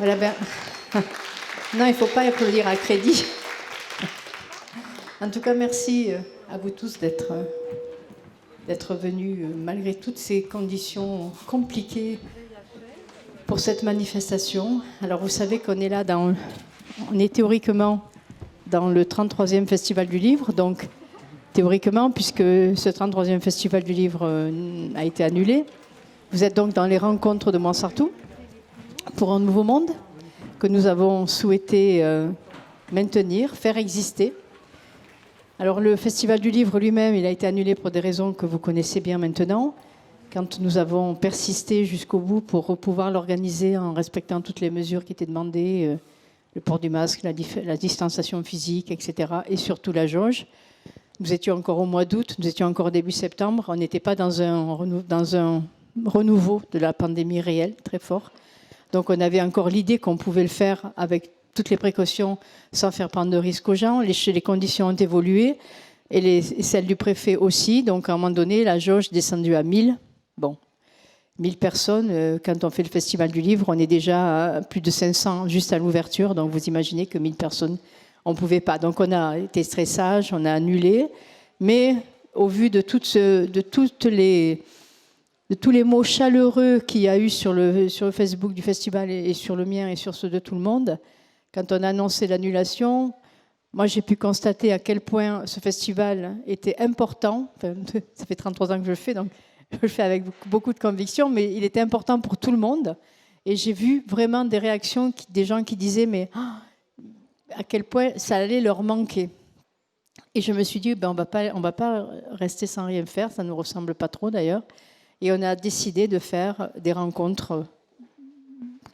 Voilà, non, il ne faut pas applaudir à crédit. En tout cas, merci à vous tous d'être venus malgré toutes ces conditions compliquées pour cette manifestation. Alors, vous savez qu'on est là on est théoriquement dans le 33e Festival du Livre, donc théoriquement, puisque ce 33e Festival du Livre a été annulé. Vous êtes donc dans les rencontres de Montsartou pour un nouveau monde que nous avons souhaité maintenir, faire exister. Alors le Festival du Livre lui-même, il a été annulé pour des raisons que vous connaissez bien maintenant. Quand nous avons persisté jusqu'au bout pour pouvoir l'organiser en respectant toutes les mesures qui étaient demandées, le port du masque, la distanciation physique, etc. et surtout la jauge. Nous étions encore au mois d'août, nous étions encore début septembre. On n'était pas dans un renouveau de la pandémie réelle, très fort. Donc on avait encore l'idée qu'on pouvait le faire avec toutes les précautions sans faire prendre de risques aux gens. Les conditions ont évolué et celles du préfet aussi. Donc à un moment donné, la jauge est descendue à 1000. Bon, 1000 personnes. Quand on fait le Festival du Livre, on est déjà à plus de 500 juste à l'ouverture. Donc vous imaginez que 1000 personnes, on ne pouvait pas. Donc on a été très sage, on a annulé. Mais au vu de tous les mots chaleureux qu'il y a eu sur le Facebook du festival et sur le mien et sur ceux de tout le monde, quand on a annoncé l'annulation, moi j'ai pu constater à quel point ce festival était important. Enfin, ça fait 33 ans que je le fais, donc je le fais avec beaucoup de conviction, mais il était important pour tout le monde. Et j'ai vu vraiment des réactions des gens qui disaient mais à quel point ça allait leur manquer. Et je me suis dit, on va pas rester sans rien faire, ça ne nous ressemble pas trop d'ailleurs. Et on a décidé de faire des rencontres,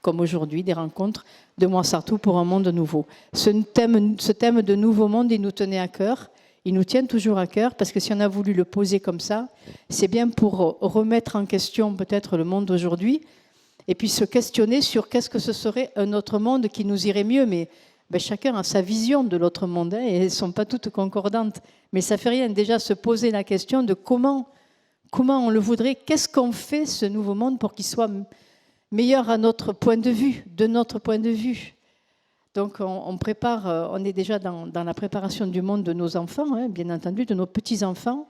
comme aujourd'hui, des rencontres de Montsartou pour un monde nouveau. Ce thème de nouveau monde, il nous tenait à cœur. Il nous tient toujours à cœur, parce que si on a voulu le poser comme ça, c'est bien pour remettre en question peut-être le monde d'aujourd'hui, et puis se questionner sur qu'est-ce que ce serait un autre monde qui nous irait mieux. Mais chacun a sa vision de l'autre monde, et elles ne sont pas toutes concordantes. Mais ça ne fait rien, déjà se poser la question de comment on le voudrait, qu'est-ce qu'on fait ce nouveau monde pour qu'il soit meilleur à notre point de vue, de notre point de vue. Donc on est déjà dans la préparation du monde de nos enfants, bien entendu, de nos petits-enfants.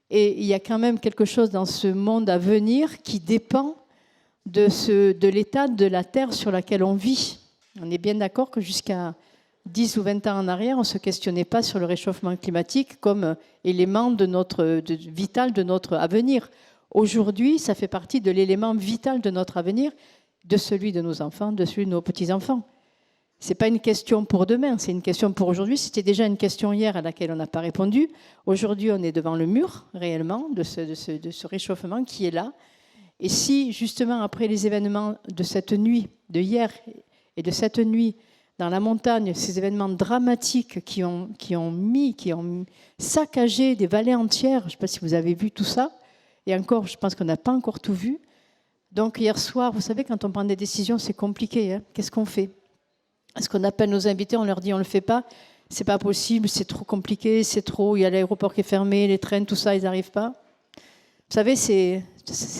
Et il y a quand même quelque chose dans ce monde à venir qui dépend de l'état de la Terre sur laquelle on vit. On est bien d'accord que jusqu'à 10 ou 20 ans en arrière, on ne se questionnait pas sur le réchauffement climatique comme élément vital de notre avenir. Aujourd'hui, ça fait partie de l'élément vital de notre avenir, de celui de nos enfants, de celui de nos petits-enfants. Ce n'est pas une question pour demain, c'est une question pour aujourd'hui. C'était déjà une question hier à laquelle on n'a pas répondu. Aujourd'hui, on est devant le mur, réellement, de ce réchauffement qui est là. Et si, justement, après les événements de cette nuit, de hier et de cette nuit, dans la montagne, ces événements dramatiques qui ont saccagé des vallées entières, je ne sais pas si vous avez vu tout ça, et encore, je pense qu'on n'a pas encore tout vu. Donc hier soir, vous savez, quand on prend des décisions, c'est compliqué. Qu'est-ce qu'on fait? Est-ce qu'on appelle nos invités, on leur dit on ne le fait pas? C'est pas possible, c'est trop compliqué, il y a l'aéroport qui est fermé, les trains, tout ça, ils n'arrivent pas. Vous savez, c'est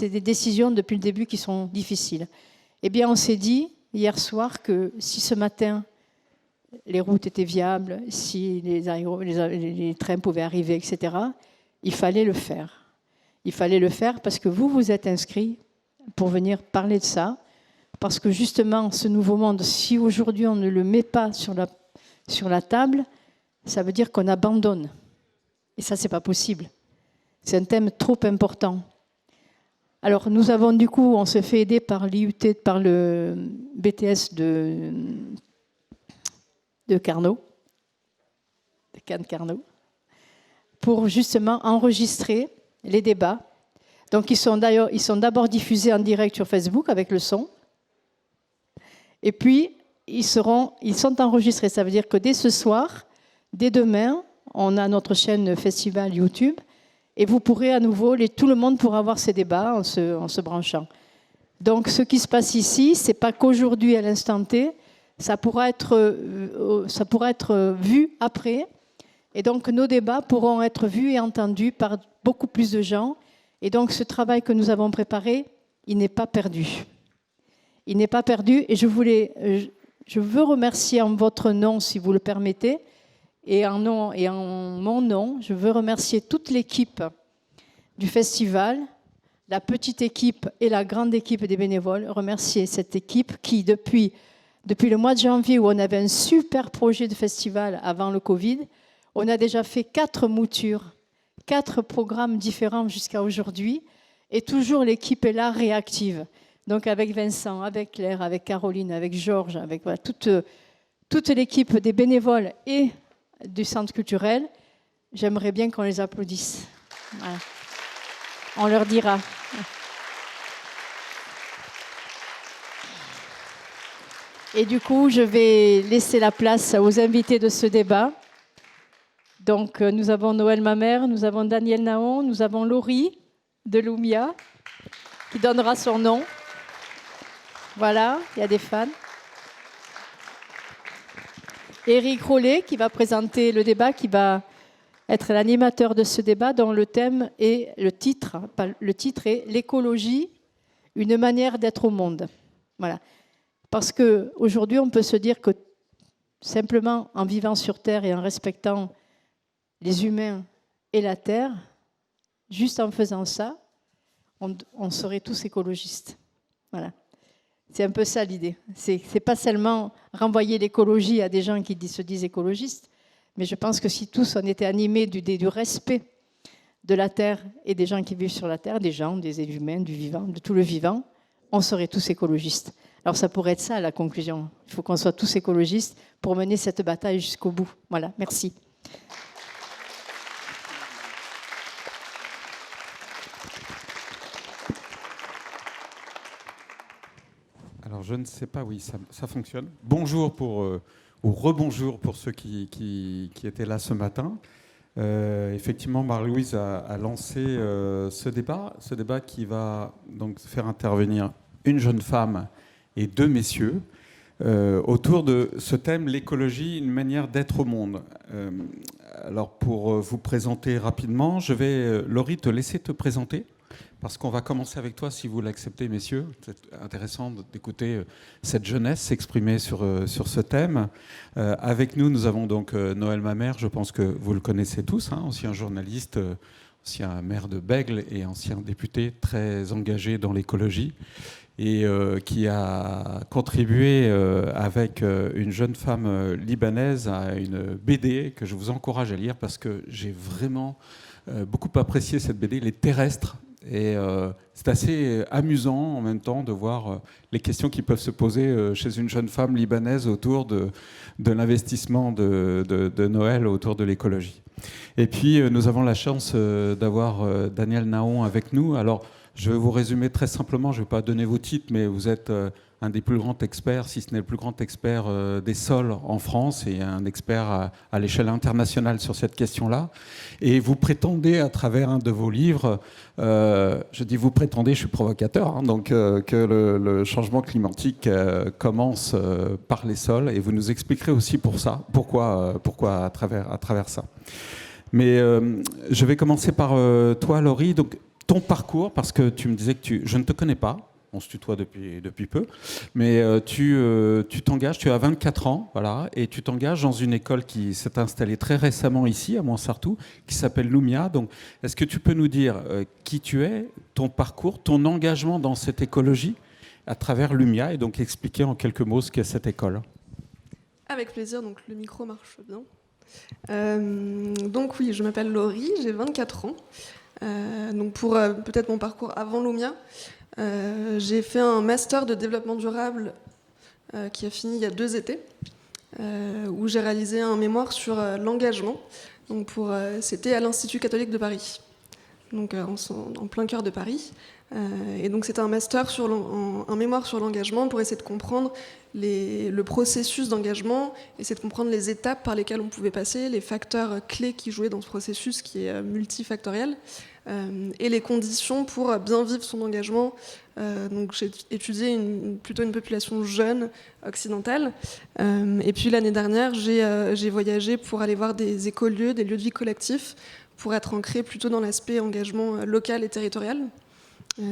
des décisions depuis le début qui sont difficiles. Eh bien, on s'est dit hier soir que si ce matin, les routes étaient viables, si les trains pouvaient arriver, etc., il fallait le faire. Il fallait le faire parce que vous êtes inscrits pour venir parler de ça, parce que justement, ce nouveau monde, si aujourd'hui on ne le met pas sur la table, ça veut dire qu'on abandonne. Et ça, c'est pas possible. C'est un thème trop important. Alors, nous avons du coup, on s'est fait aider par l'IUT, par le BTS de Carnot, de Cannes Carnot, pour justement enregistrer les débats. Donc, ils sont d'abord diffusés en direct sur Facebook avec le son. Et puis, ils sont enregistrés. Ça veut dire que dès ce soir, dès demain, on a notre chaîne Festival YouTube. Et vous pourrez à nouveau, tout le monde pourra voir ces débats en se branchant. Donc, ce qui se passe ici, ce n'est pas qu'aujourd'hui, à l'instant T, ça pourra être vu après. Et donc, nos débats pourront être vus et entendus par beaucoup plus de gens. Et donc, ce travail que nous avons préparé, il n'est pas perdu. il n'est pas perdu. Et je veux remercier en votre nom, si vous le permettez, et en mon nom, je veux remercier toute l'équipe du festival, la petite équipe et la grande équipe des bénévoles. Remercier cette équipe qui, depuis le mois de janvier, où on avait un super projet de festival avant le Covid, on a déjà fait 4 moutures, 4 programmes différents jusqu'à aujourd'hui, et toujours l'équipe est là, réactive. Donc avec Vincent, avec Claire, avec Caroline, avec Georges, avec voilà, toute l'équipe des bénévoles et du centre culturel, j'aimerais bien qu'on les applaudisse. Voilà. On leur dira. Et du coup, je vais laisser la place aux invités de ce débat. Donc, nous avons Noël Mamère, nous avons Daniel Naon, nous avons Laurie de Lumia, qui donnera son nom. Voilà, il y a des fans. Éric Rollet, qui va présenter le débat, qui va être l'animateur de ce débat, dont le thème est le titre est l'écologie, une manière d'être au monde. Voilà. Parce qu'aujourd'hui, on peut se dire que simplement en vivant sur Terre et en respectant les humains et la Terre, juste en faisant ça, on serait tous écologistes. Voilà. C'est un peu ça l'idée. C'est pas seulement renvoyer l'écologie à des gens qui se disent écologistes, mais je pense que si tous on était animés du respect de la Terre et des gens qui vivent sur la Terre, des gens, des humains, du vivant, de tout le vivant, on serait tous écologistes. Alors ça pourrait être ça la conclusion. Il faut qu'on soit tous écologistes pour mener cette bataille jusqu'au bout. Voilà, merci. Alors je ne sais pas, oui, ça fonctionne. Bonjour ou rebonjour pour ceux qui étaient là ce matin. Effectivement, Marie-Louise a lancé ce débat qui va donc faire intervenir une jeune femme et 2 messieurs autour de ce thème, l'écologie, une manière d'être au monde. Alors pour vous présenter rapidement, je vais, Laurie, te laisser te présenter. Parce qu'on va commencer avec toi, si vous l'acceptez, messieurs. C'est intéressant d'écouter cette jeunesse s'exprimer sur ce thème. Avec nous, nous avons donc Noël Mamère, je pense que vous le connaissez tous, hein, ancien journaliste, ancien maire de Bègles et ancien député très engagé dans l'écologie et qui a contribué avec une jeune femme libanaise à une BD que je vous encourage à lire parce que j'ai vraiment beaucoup apprécié cette BD, Les Terrestres. Et c'est assez amusant en même temps de voir les questions qui peuvent se poser chez une jeune femme libanaise autour de l'investissement de Noël autour de l'écologie. Et puis nous avons la chance d'avoir Daniel Naon avec nous. Alors je vais vous résumer très simplement, je ne vais pas donner vos titres, mais vous êtes un des plus grands experts, si ce n'est le plus grand expert des sols en France et un expert à l'échelle internationale sur cette question-là. Et vous prétendez, à travers un de vos livres, je dis vous prétendez, je suis provocateur, hein, donc que le changement climatique commence par les sols, et vous nous expliquerez aussi pourquoi à travers ça. Mais je vais commencer par toi, Laurie. Donc, ton parcours, parce que tu me disais que je ne te connais pas, on se tutoie depuis peu, mais tu t'engages, tu as 24 ans, voilà, et tu t'engages dans une école qui s'est installée très récemment ici, à Montsartou, qui s'appelle Lumia. Donc, est-ce que tu peux nous dire qui tu es, ton parcours, ton engagement dans cette écologie à travers Lumia, et donc expliquer en quelques mots ce qu'est cette école? Avec plaisir, donc le micro marche bien. Donc oui, je m'appelle Laurie, j'ai 24 ans. Donc pour peut-être mon parcours avant Lumia, j'ai fait un master de développement durable qui a fini il y a 2 étés, où j'ai réalisé un mémoire sur l'engagement. Donc c'était à l'Institut catholique de Paris, donc en plein cœur de Paris. Et donc c'était un master un mémoire sur l'engagement pour essayer de comprendre le processus d'engagement, essayer de comprendre les étapes par lesquelles on pouvait passer, les facteurs clés qui jouaient dans ce processus qui est multifactoriel, et les conditions pour bien vivre son engagement. Donc j'ai étudié plutôt une population jeune occidentale, et puis l'année dernière j'ai voyagé pour aller voir des écolieux, des lieux de vie collectifs, pour être ancré plutôt dans l'aspect engagement local et territorial.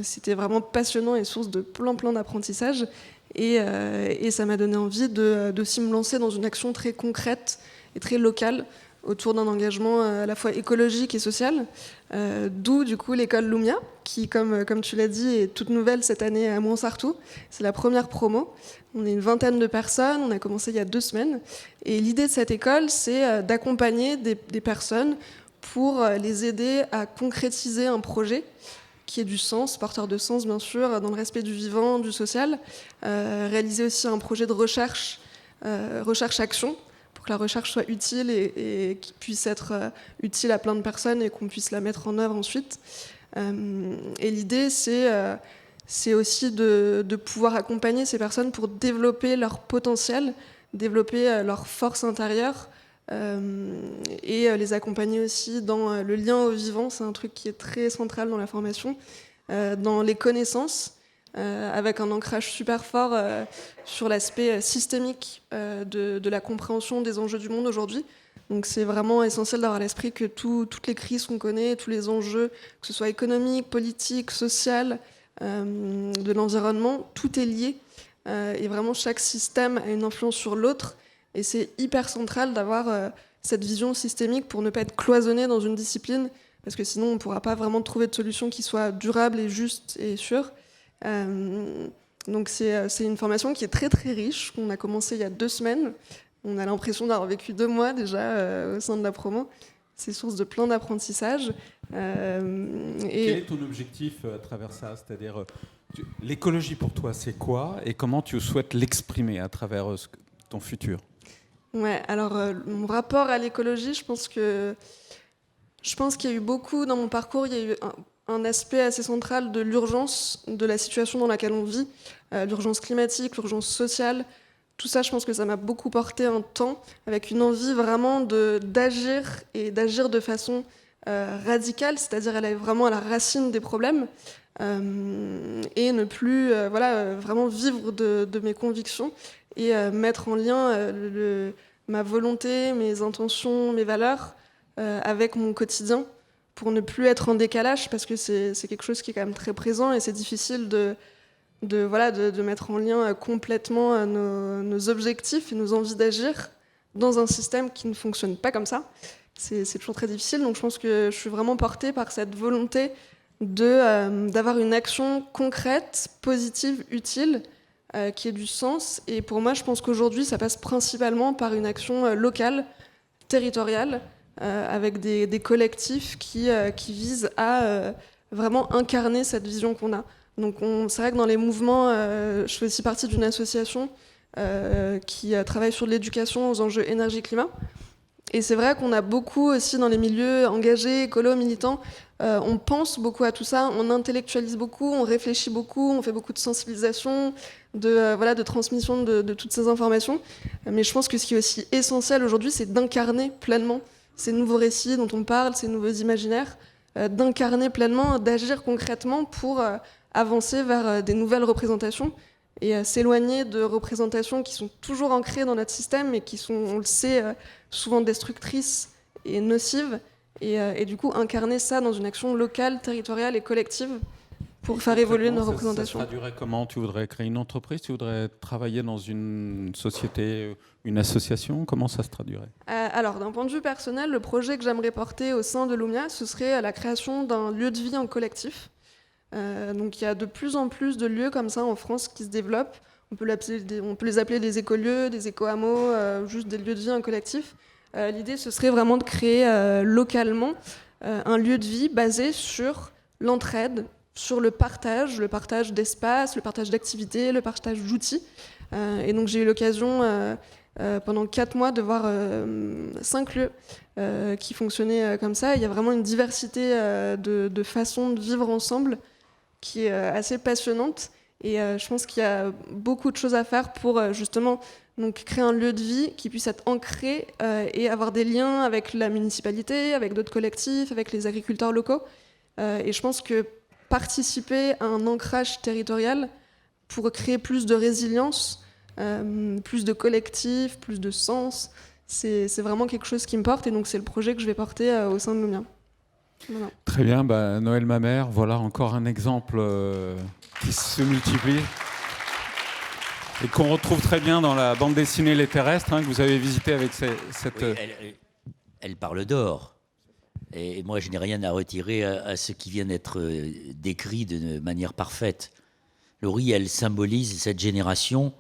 C'était vraiment passionnant et source de plein d'apprentissage. Et ça m'a donné envie d'aussi me lancer dans une action très concrète et très locale autour d'un engagement à la fois écologique et social. D'où du coup l'école Lumia, qui, comme tu l'as dit, est toute nouvelle cette année à Montsartou. C'est la première promo. On est une vingtaine de personnes, on a commencé il y a 2 semaines. Et l'idée de cette école, c'est d'accompagner des personnes pour les aider à concrétiser un projet qui ait du sens, porteur de sens bien sûr, dans le respect du vivant, du social. Réaliser aussi un projet de recherche-action, pour que la recherche soit utile et qu'il puisse être utile à plein de personnes et qu'on puisse la mettre en œuvre ensuite. Et l'idée, c'est aussi de pouvoir accompagner ces personnes pour développer leur potentiel, développer leur force intérieure, et les accompagner aussi dans le lien au vivant. C'est un truc qui est très central dans la formation, dans les connaissances, avec un ancrage super fort sur l'aspect systémique de la compréhension des enjeux du monde aujourd'hui. Donc c'est vraiment essentiel d'avoir à l'esprit que toutes les crises qu'on connaît, tous les enjeux, que ce soit économique, politique, social, de l'environnement, tout est lié. Et vraiment chaque système a une influence sur l'autre. Et c'est hyper central d'avoir cette vision systémique pour ne pas être cloisonné dans une discipline, parce que sinon on ne pourra pas vraiment trouver de solution qui soit durable et juste et sûre. Donc c'est une formation qui est très très riche, qu'on a commencé il y a 2 semaines. On a l'impression d'avoir vécu 2 mois déjà au sein de la promo. C'est source de plein d'apprentissages. Quel est ton objectif à travers ça ? C'est-à-dire, l'écologie pour toi, c'est quoi ? Et comment tu souhaites l'exprimer à travers ton futur ? Ouais, alors mon rapport à l'écologie, je pense qu'il y a eu beaucoup dans mon parcours, il y a eu un aspect assez central de l'urgence de la situation dans laquelle on vit, l'urgence climatique, l'urgence sociale. Tout ça, je pense que ça m'a beaucoup porté un temps, avec une envie vraiment d'agir et d'agir de façon radicale, c'est-à-dire aller vraiment à la racine des problèmes et ne plus vraiment vivre de mes convictions et mettre en lien ma volonté, mes intentions, mes valeurs avec mon quotidien pour ne plus être en décalage, parce que c'est quelque chose qui est quand même très présent et c'est difficile de mettre en lien complètement nos objectifs et nos envies d'agir dans un système qui ne fonctionne pas comme ça. C'est toujours très difficile, donc je pense que je suis vraiment portée par cette volonté d'avoir une action concrète, positive, utile, qui ait du sens. Et pour moi, je pense qu'aujourd'hui, ça passe principalement par une action locale, territoriale, avec des collectifs qui visent à vraiment incarner cette vision qu'on a. Donc c'est vrai que dans les mouvements, je fais aussi partie d'une association qui travaille sur l'éducation aux enjeux énergie-climat. Et c'est vrai qu'on a beaucoup aussi dans les milieux engagés, écolos, militants, on pense beaucoup à tout ça, on intellectualise beaucoup, on réfléchit beaucoup, on fait beaucoup de sensibilisation, de transmission de toutes ces informations. Mais je pense que ce qui est aussi essentiel aujourd'hui, c'est d'incarner pleinement ces nouveaux récits dont on parle, ces nouveaux imaginaires, d'incarner pleinement, d'agir concrètement pour avancer vers des nouvelles représentations et s'éloigner de représentations qui sont toujours ancrées dans notre système et qui sont, on le sait, souvent destructrices et nocives, et du coup incarner ça dans une action locale, territoriale et collective pour faire évoluer nos représentations. Ça traduirait comment ? Tu voudrais créer une entreprise ? Tu voudrais travailler dans une société, une association ? Comment ça se traduirait ? Alors, d'un point de vue personnel, le projet que j'aimerais porter au sein de Lumia, ce serait la création d'un lieu de vie en collectif. Donc il y a de plus en plus de lieux comme ça en France qui se développent. On peut les appeler des écolieux, des éco-hameaux, juste des lieux de vie en collectif. L'idée, ce serait vraiment de créer localement un lieu de vie basé sur l'entraide, sur le partage d'espace, le partage d'activités, le partage d'outils. Et donc j'ai eu l'occasion pendant 4 mois de voir 5 lieux qui fonctionnaient comme ça. Il y a vraiment une diversité de façons de vivre ensemble qui est assez passionnante. Et je pense qu'il y a beaucoup de choses à faire pour justement donc, créer un lieu de vie qui puisse être ancré et avoir des liens avec la municipalité, avec d'autres collectifs, avec les agriculteurs locaux. Et je pense que participer à un ancrage territorial pour créer plus de résilience, plus de collectifs, plus de sens, c'est vraiment quelque chose qui me porte. Et donc c'est le projet que je vais porter au sein de Lumia. Voilà. Très bien, Noël Mamère, voilà encore un exemple qui se multiplie. et qu'on retrouve très bien dans la bande dessinée Les Terrestres, que vous avez visité avec cette... Oui, elle parle d'or. Et moi, je n'ai rien à retirer à ce qui vient d'être décrit de manière parfaite. Laurie, elle symbolise cette génération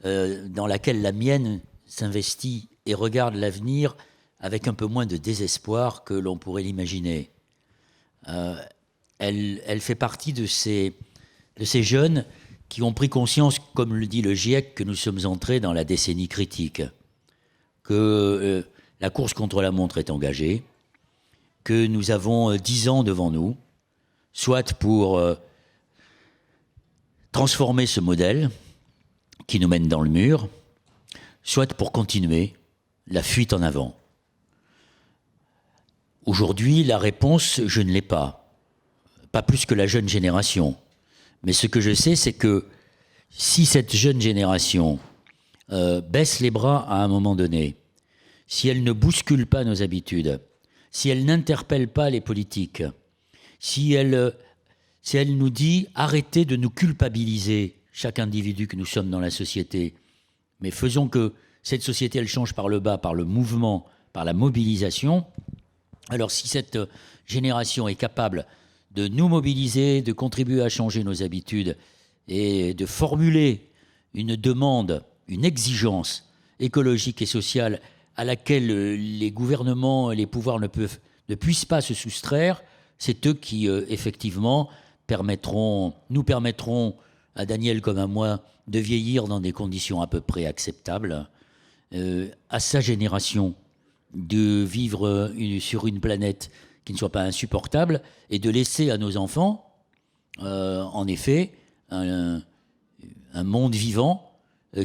dans laquelle la mienne s'investit et regarde l'avenir avec un peu moins de désespoir que l'on pourrait l'imaginer. Elle fait partie de ces jeunes qui ont pris conscience, comme le dit le GIEC, que nous sommes entrés dans la décennie critique, que la course contre la montre est engagée, que nous avons 10 ans devant nous, soit pour transformer ce modèle qui nous mène dans le mur, soit pour continuer la fuite en avant. Aujourd'hui, la réponse, je ne l'ai pas plus que la jeune génération. Mais ce que je sais, c'est que si cette jeune génération baisse les bras à un moment donné, si elle ne bouscule pas nos habitudes, si elle n'interpelle pas les politiques, si elle nous dit arrêtez de nous culpabiliser, chaque individu que nous sommes dans la société, mais faisons que cette société elle change par le bas, par le mouvement, par la mobilisation. Alors si cette génération est capable de nous mobiliser, de contribuer à changer nos habitudes et de formuler une demande, une exigence écologique et sociale à laquelle les gouvernements et les pouvoirs ne puissent pas se soustraire, c'est eux qui, effectivement, nous permettront, à Daniel comme à moi, de vieillir dans des conditions à peu près acceptables, à sa génération, de vivre sur une planète qui ne soit pas insupportable et de laisser à nos enfants, en effet, un monde vivant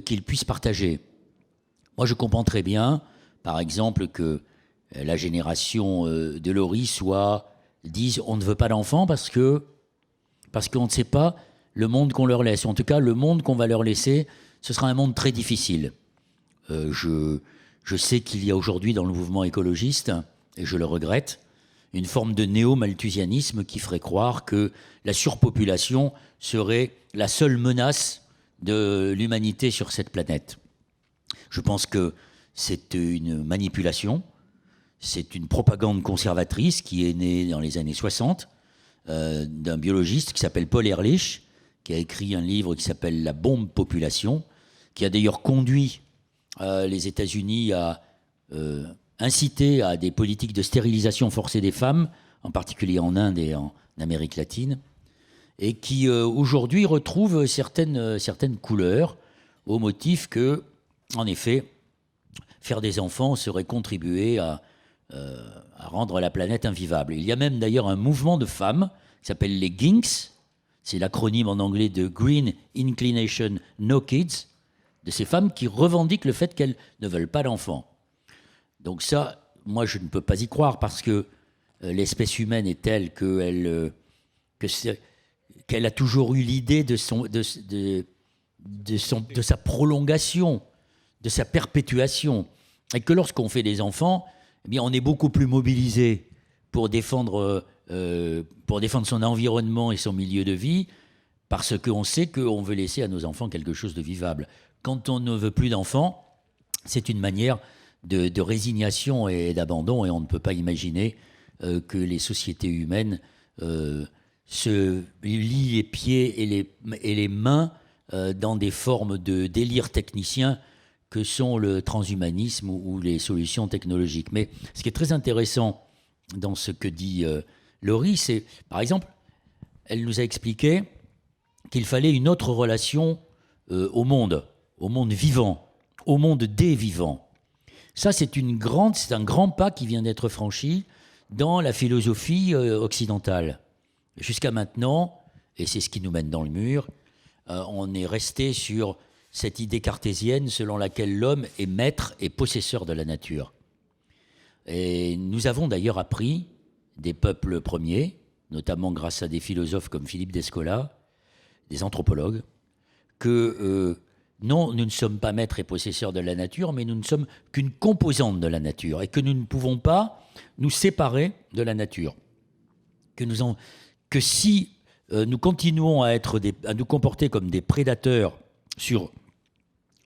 qu'ils puissent partager. Moi, je comprends très bien, par exemple, que la génération de Laurie dise on ne veut pas d'enfants parce qu'on ne sait pas le monde qu'on leur laisse. En tout cas, le monde qu'on va leur laisser, ce sera un monde très difficile. Je sais qu'il y a aujourd'hui dans le mouvement écologiste, et je le regrette, une forme de néo-malthusianisme qui ferait croire que la surpopulation serait la seule menace de l'humanité sur cette planète. Je pense que c'est une manipulation, c'est une propagande conservatrice qui est née dans les années 60 d'un biologiste qui s'appelle Paul Ehrlich, qui a écrit un livre qui s'appelle « La bombe population », qui a d'ailleurs conduit les États-Unis à inciter à des politiques de stérilisation forcée des femmes, en particulier en Inde et en Amérique latine, et qui aujourd'hui retrouve certaines couleurs au motif que, en effet, faire des enfants serait contribuer à rendre la planète invivable. Il y a même d'ailleurs un mouvement de femmes qui s'appelle les Ginks, c'est l'acronyme en anglais de Green Inclination No Kids, de ces femmes qui revendiquent le fait qu'elles ne veulent pas d'enfants. Donc ça, moi je ne peux pas y croire parce que l'espèce humaine est telle qu'elle a toujours eu l'idée de sa prolongation, de sa perpétuation. Et que lorsqu'on fait des enfants, eh bien, on est beaucoup plus mobilisé pour défendre son environnement et son milieu de vie, parce qu'on sait qu'on veut laisser à nos enfants quelque chose de vivable. Quand on ne veut plus d'enfants, c'est une manière de résignation et d'abandon, et on ne peut pas imaginer que les sociétés humaines se lient les pieds et les mains dans des formes de délire technicien que sont le transhumanisme ou les solutions technologiques. Mais ce qui est très intéressant dans ce que dit Laurie, c'est, par exemple, elle nous a expliqué qu'il fallait une autre relation au monde vivant, au monde des vivants. Ça, c'est un grand pas qui vient d'être franchi dans la philosophie occidentale. Jusqu'à maintenant, et c'est ce qui nous mène dans le mur, on est resté sur cette idée cartésienne selon laquelle l'homme est maître et possesseur de la nature. Et nous avons d'ailleurs appris des peuples premiers, notamment grâce à des philosophes comme Philippe d'Escola, des anthropologues, que non, nous ne sommes pas maîtres et possesseurs de la nature, mais nous ne sommes qu'une composante de la nature et que nous ne pouvons pas nous séparer de la nature. Que si nous continuons à nous comporter comme des prédateurs sur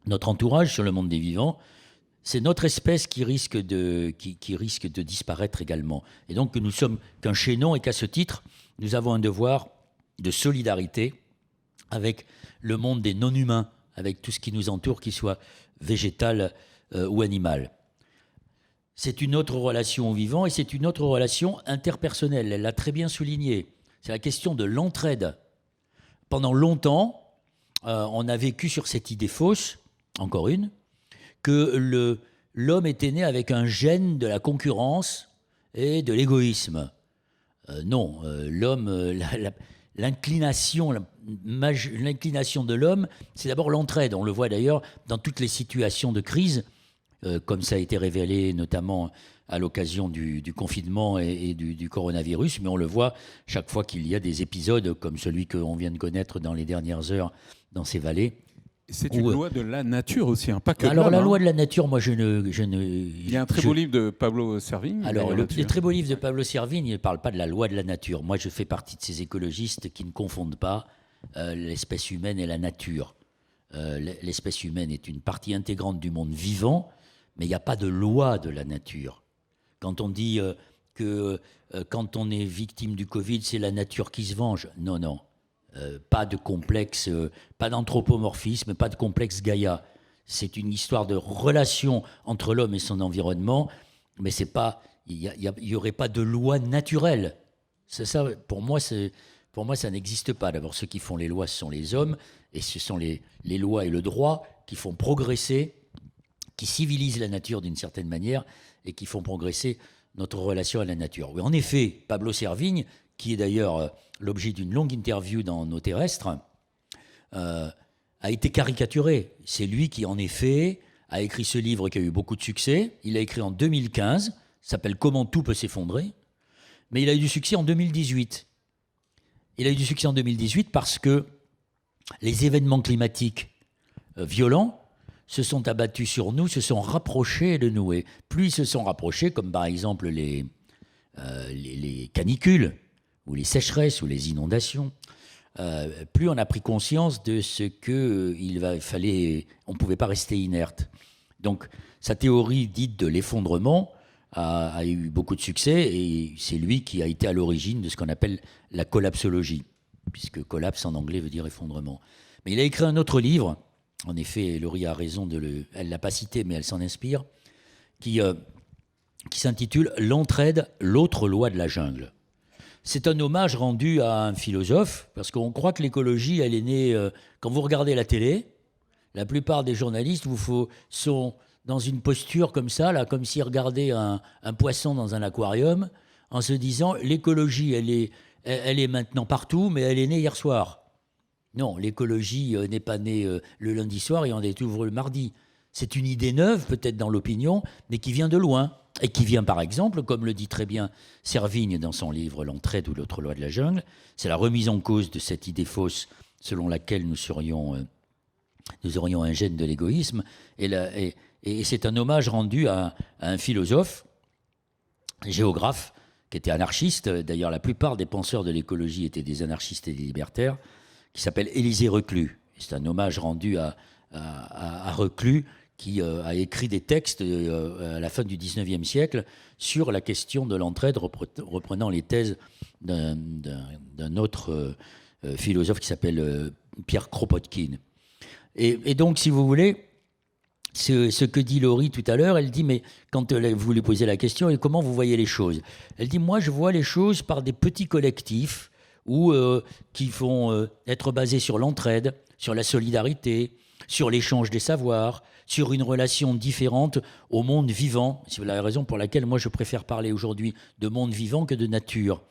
notre entourage sur le monde des vivants, c'est notre espèce qui risque de disparaître également. Et donc que nous sommes qu'un chaînon et qu'à ce titre, nous avons un devoir de solidarité avec le monde des non-humains, avec tout ce qui nous entoure, qu'il soit végétal ou animal. C'est une autre relation au vivant et c'est une autre relation interpersonnelle. Elle l'a très bien souligné. C'est la question de l'entraide. Pendant longtemps, on a vécu sur cette idée fausse, encore une, que l'homme était né avec un gène de la concurrence et de l'égoïsme. Non, l'homme, l'inclination de l'homme, c'est d'abord l'entraide. On le voit d'ailleurs dans toutes les situations de crise, comme ça a été révélé notamment à l'occasion du confinement et du coronavirus, mais on le voit chaque fois qu'il y a des épisodes comme celui qu'on vient de connaître dans les dernières heures dans ces vallées. C'est une loi de la nature aussi, hein, pas que alors l'homme, la loi de la nature, moi je ne... Il y a un très beau livre de Pablo Servigne. Alors le très beau livre de Pablo Servigne, il ne parle pas de la loi de la nature. Moi je fais partie de ces écologistes qui ne confondent pas l'espèce humaine et la nature. L'espèce humaine est une partie intégrante du monde vivant, mais il n'y a pas de loi de la nature. Quand on dit que quand on est victime du Covid, c'est la nature qui se venge, non. Pas de complexe, pas d'anthropomorphisme, pas de complexe Gaïa. C'est une histoire de relation entre l'homme et son environnement, mais c'est pas, il y aurait pas de loi naturelle. C'est ça, pour moi, ça n'existe pas. D'abord, ceux qui font les lois, ce sont les hommes, et ce sont les lois et le droit qui font progresser, qui civilisent la nature d'une certaine manière, et qui font progresser notre relation à la nature. Oui, en effet, Pablo Servigne, qui est d'ailleurs l'objet d'une longue interview dans Nos Terrestres, a été caricaturé. C'est lui qui, en effet, a écrit ce livre qui a eu beaucoup de succès. Il l'a écrit en 2015, s'appelle « Comment tout peut s'effondrer », mais il a eu du succès en 2018. Il a eu du succès en 2018 parce que les événements climatiques violents se sont abattus sur nous, se sont rapprochés de nous. Et plus ils se sont rapprochés, comme par exemple les canicules, ou les sécheresses, ou les inondations, plus on a pris conscience de ce qu'il fallait, on ne pouvait pas rester inerte. Donc sa théorie dite de l'effondrement a eu beaucoup de succès, et c'est lui qui a été à l'origine de ce qu'on appelle la collapsologie, puisque collapse en anglais veut dire effondrement. Mais il a écrit un autre livre, en effet, Laurie a raison, elle ne l'a pas cité, mais elle s'en inspire, qui s'intitule « L'entraide, l'autre loi de la jungle ». C'est un hommage rendu à un philosophe, parce qu'on croit que l'écologie, elle est née... quand vous regardez la télé, la plupart des journalistes sont dans une posture comme ça, là, comme s'ils regardaient un poisson dans un aquarium, en se disant l'écologie, elle est maintenant partout, mais elle est née hier soir. Non, l'écologie n'est pas née le lundi soir et on découvre le mardi. C'est une idée neuve, peut-être dans l'opinion, mais qui vient de loin. Et qui vient, par exemple, comme le dit très bien Servigne dans son livre « L'entraide ou l'autre loi de la jungle », c'est la remise en cause de cette idée fausse selon laquelle nous aurions un gène de l'égoïsme. Et c'est un hommage rendu à un philosophe, géographe, qui était anarchiste. D'ailleurs, la plupart des penseurs de l'écologie étaient des anarchistes et des libertaires, qui s'appelle Élisée Reclus. C'est un hommage rendu à Reclus, qui a écrit des textes à la fin du XIXe siècle sur la question de l'entraide, reprenant les thèses d'un autre philosophe qui s'appelle Pierre Kropotkin. Et donc, si vous voulez, ce que dit Laurie tout à l'heure, elle dit, mais quand vous lui posez la question, et comment vous voyez les choses? Elle dit, moi, je vois les choses par des petits collectifs qui vont être basés sur l'entraide, sur la solidarité, sur l'échange des savoirs, sur une relation différente au monde vivant. C'est la raison pour laquelle moi je préfère parler aujourd'hui de monde vivant que de nature.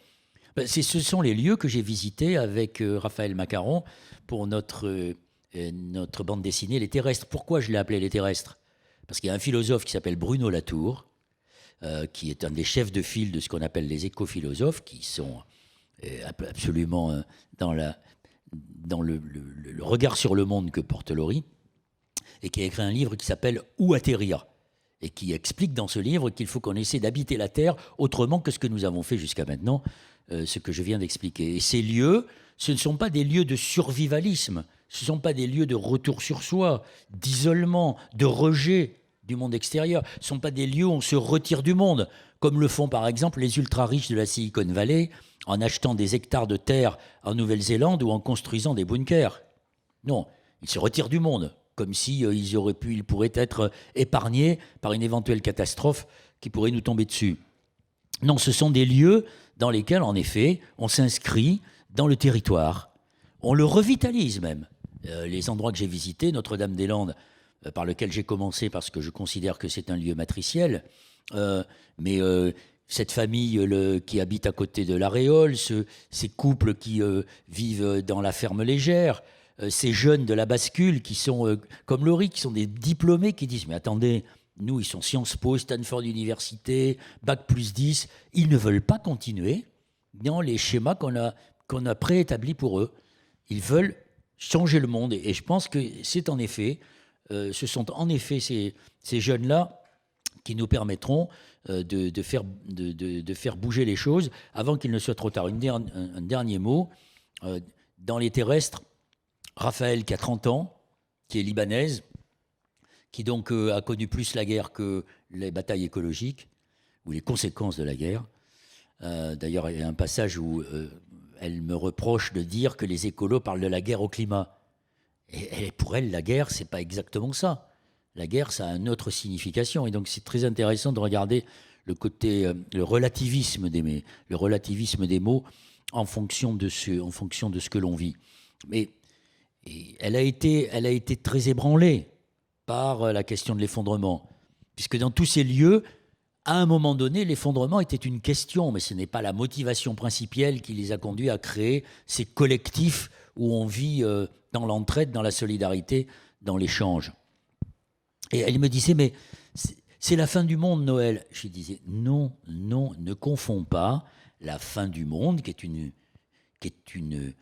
Ce sont les lieux que j'ai visités avec Raphaël Macaron pour notre bande dessinée Les Terrestres. Pourquoi je l'ai appelé Les Terrestres? Parce qu'il y a un philosophe qui s'appelle Bruno Latour, qui est un des chefs de file de ce qu'on appelle les éco-philosophes, qui sont absolument dans le regard sur le monde que porte Laurie, et qui a écrit un livre qui s'appelle « Où atterrir ?» et qui explique dans ce livre qu'il faut qu'on essaie d'habiter la Terre autrement que ce que nous avons fait jusqu'à maintenant, ce que je viens d'expliquer. Et ces lieux, ce ne sont pas des lieux de survivalisme, Ce ne sont pas des lieux de retour sur soi, d'isolement, de rejet du monde extérieur. Ce ne sont pas des lieux où on se retire du monde, comme le font par exemple les ultra-riches de la Silicon Valley en achetant des hectares de terre en Nouvelle-Zélande ou en construisant des bunkers. Non, ils se retirent du monde, comme si ils pourraient être épargnés par une éventuelle catastrophe qui pourrait nous tomber dessus. Non, ce sont des lieux dans lesquels, en effet, on s'inscrit dans le territoire. On le revitalise même. Les endroits que j'ai visités, Notre-Dame-des-Landes, par lequel j'ai commencé parce que je considère que c'est un lieu matriciel, mais cette famille qui habite à côté de l'Aréole, ces couples qui vivent dans la ferme légère, ces jeunes de la bascule qui sont comme Laurie, qui sont des diplômés qui disent « Mais attendez, nous, ils sont Sciences Po, Stanford Université, Bac plus 10. » Ils ne veulent pas continuer dans les schémas qu'on a préétablis pour eux. Ils veulent changer le monde. Et je pense que ce sont en effet ces jeunes-là qui nous permettront de faire bouger les choses avant qu'il ne soit trop tard. Un dernier mot. Dans les terrestres, Raphaël, qui a 30 ans, qui est libanaise, qui donc a connu plus la guerre que les batailles écologiques, ou les conséquences de la guerre. D'ailleurs, il y a un passage où elle me reproche de dire que les écolos parlent de la guerre au climat. Et pour elle, la guerre, c'est pas exactement ça. La guerre, ça a une autre signification. Et donc, c'est très intéressant de regarder le relativisme des mots en fonction de ce que l'on vit. Mais elle a été très ébranlée par la question de l'effondrement, puisque dans tous ces lieux, à un moment donné, l'effondrement était une question, mais ce n'est pas la motivation principale qui les a conduits à créer ces collectifs où on vit dans l'entraide, dans la solidarité, dans l'échange. Et elle me disait, mais c'est la fin du monde, Noël. Je lui disais, non, ne confonds pas la fin du monde, qui est une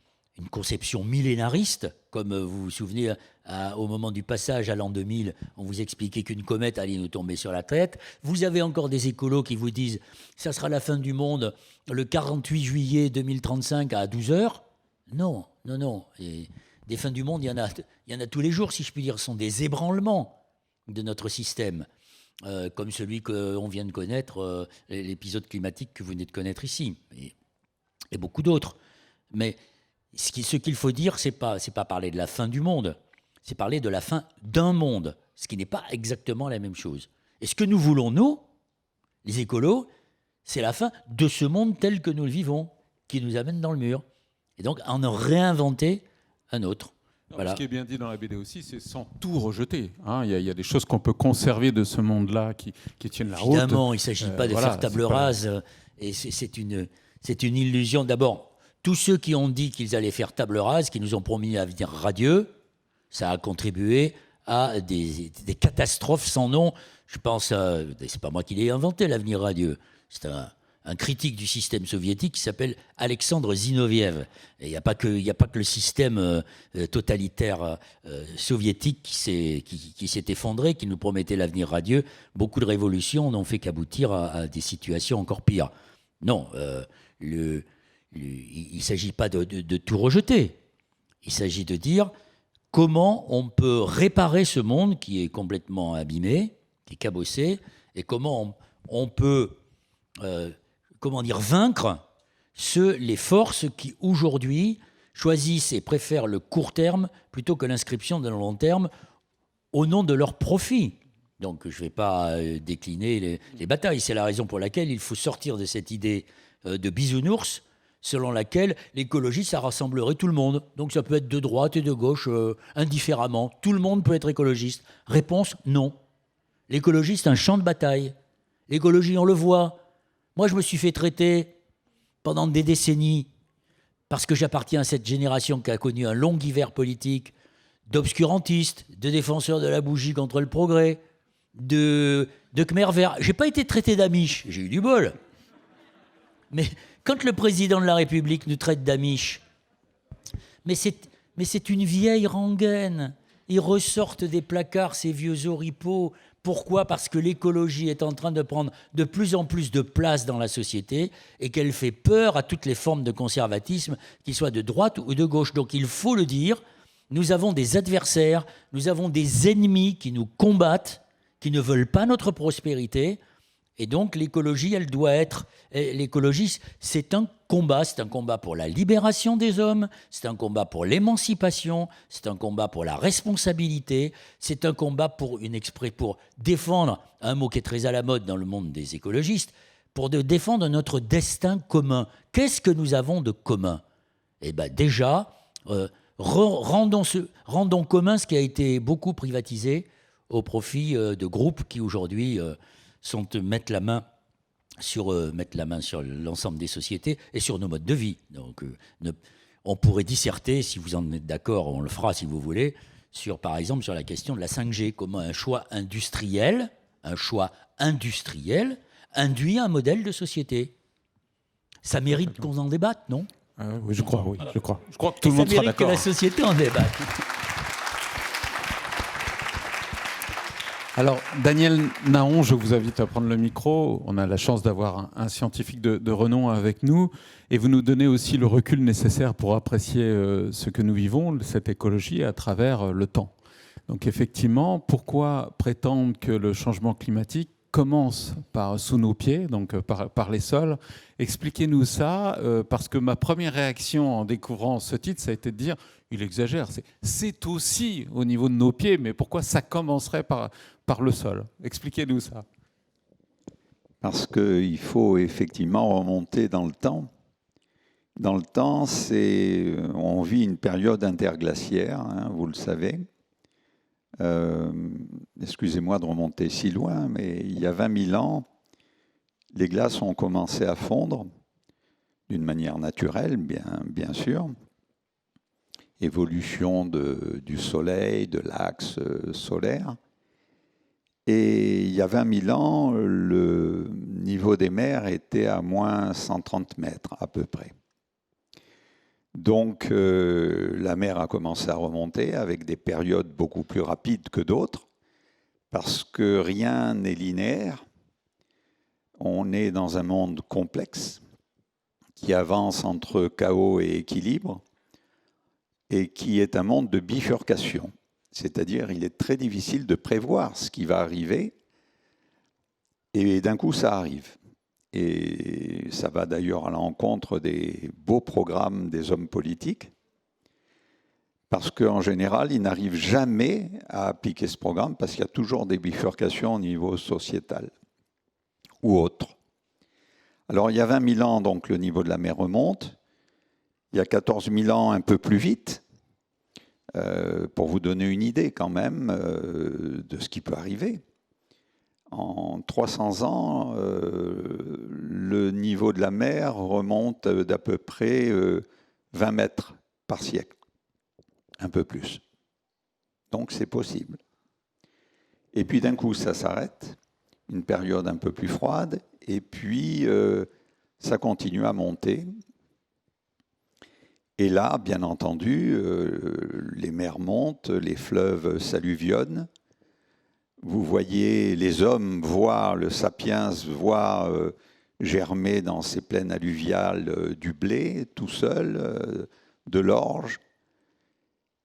conception millénariste, comme vous vous souvenez, au moment du passage à l'an 2000, on vous expliquait qu'une comète allait nous tomber sur la tête. Vous avez encore des écolos qui vous disent « ça sera la fin du monde le 48 juillet 2035 à 12h ». Non. Et des fins du monde, il y en a tous les jours, si je puis dire. Ce sont des ébranlements de notre système, comme celui qu'on vient de connaître, l'épisode climatique que vous venez de connaître ici, et beaucoup d'autres. Mais ce qu'il faut dire, c'est pas parler de la fin du monde, c'est parler de la fin d'un monde, ce qui n'est pas exactement la même chose. Et ce que nous voulons, nous, les écolos, c'est la fin de ce monde tel que nous le vivons, qui nous amène dans le mur. Et donc, en réinventer un autre. Voilà. Ce qui est bien dit dans la BD aussi, c'est sans tout rejeter. Il y a des choses qu'on peut conserver de ce monde-là qui tiennent la route. Évidemment, il ne s'agit pas de faire table rase. Et c'est une illusion. D'abord, tous ceux qui ont dit qu'ils allaient faire table rase, qui nous ont promis un avenir radieux, ça a contribué à des catastrophes sans nom. Je pense c'est pas moi qui l'ai inventé, l'avenir radieux. C'est un critique du système soviétique qui s'appelle Alexandre Zinoviev. Et il n'y a pas que le système totalitaire soviétique qui s'est effondré, qui nous promettait l'avenir radieux. Beaucoup de révolutions n'ont fait qu'aboutir à des situations encore pires. Non, il ne s'agit pas de tout rejeter. Il s'agit de dire comment on peut réparer ce monde qui est complètement abîmé, qui est cabossé, et comment on peut vaincre les forces qui, aujourd'hui, choisissent et préfèrent le court terme plutôt que l'inscription dans le long terme au nom de leur profit. Donc, je ne vais pas décliner les batailles. C'est la raison pour laquelle il faut sortir de cette idée de bisounours, selon laquelle l'écologie, ça rassemblerait tout le monde. Donc ça peut être de droite et de gauche, indifféremment. Tout le monde peut être écologiste. Réponse, non. L'écologie, c'est un champ de bataille. L'écologie, on le voit. Moi, je me suis fait traiter pendant des décennies, parce que j'appartiens à cette génération qui a connu un long hiver politique, d'obscurantistes, de défenseurs de la bougie contre le progrès, de Khmer vert. Je n'ai pas été traité d'amiche, j'ai eu du bol. Mais quand le président de la République nous traite d'amiche, mais c'est une vieille rengaine. Ils ressortent des placards ces vieux oripeaux. Pourquoi ? Parce que l'écologie est en train de prendre de plus en plus de place dans la société et qu'elle fait peur à toutes les formes de conservatisme, qu'ils soient de droite ou de gauche. Donc il faut le dire, Nous avons des adversaires, nous avons des ennemis qui nous combattent, qui ne veulent pas notre prospérité. Et donc l'écologie, elle doit être... L'écologie, c'est un combat pour la libération des hommes, c'est un combat pour l'émancipation, c'est un combat pour la responsabilité, c'est un combat pour défendre, un mot qui est très à la mode dans le monde des écologistes, pour défendre notre destin commun. Qu'est-ce que nous avons de commun? Eh bien déjà, rendons commun ce qui a été beaucoup privatisé au profit de groupes qui aujourd'hui mettent la main sur l'ensemble des sociétés et sur nos modes de vie. Donc, on pourrait disserter, si vous en êtes d'accord, on le fera si vous voulez, par exemple sur la question de la 5G, comment un choix industriel induit un modèle de société. Ça mérite qu'on en débatte, non? Oui, je crois. Je crois que tout le monde sera d'accord. Ça mérite que la société en débatte. Alors, Daniel Nahon, je vous invite à prendre le micro. On a la chance d'avoir un scientifique de renom avec nous. Et vous nous donnez aussi le recul nécessaire pour apprécier ce que nous vivons, cette écologie, à travers le temps. Donc effectivement, pourquoi prétendre que le changement climatique commence sous nos pieds, donc par les sols? Expliquez-nous ça, parce que ma première réaction en découvrant ce titre, ça a été de dire, il exagère, c'est aussi au niveau de nos pieds, mais pourquoi ça commencerait par le sol? Expliquez-nous ça. Parce qu'il faut effectivement remonter dans le temps. Dans le temps, on vit une période interglaciaire, hein, vous le savez. Excusez-moi de remonter si loin, mais il y a 20 000 ans, les glaces ont commencé à fondre d'une manière naturelle, bien sûr. Évolution du soleil, de l'axe solaire. Et il y a 20 000 ans, le niveau des mers était à moins 130 mètres à peu près. Donc la mer a commencé à remonter avec des périodes beaucoup plus rapides que d'autres, parce que rien n'est linéaire. On est dans un monde complexe qui avance entre chaos et équilibre, et qui est un monde de bifurcation. C'est-à-dire, il est très difficile de prévoir ce qui va arriver, et d'un coup, ça arrive. Et ça va d'ailleurs à l'encontre des beaux programmes des hommes politiques, parce qu'en général, ils n'arrivent jamais à appliquer ce programme, parce qu'il y a toujours des bifurcations au niveau sociétal ou autre. Alors, il y a 20 000 ans, donc, le niveau de la mer remonte. Il y a 14 000 ans, un peu plus vite, pour vous donner une idée quand même de ce qui peut arriver. En 300 ans, le niveau de la mer remonte d'à peu près 20 mètres par siècle, un peu plus. Donc c'est possible. Et puis d'un coup, ça s'arrête, une période un peu plus froide, et puis ça continue à monter. Et là, bien entendu, les mers montent, les fleuves s'alluvionnent. Vous voyez les hommes voir, le sapiens voir germer dans ces plaines alluviales du blé, tout seul, de l'orge,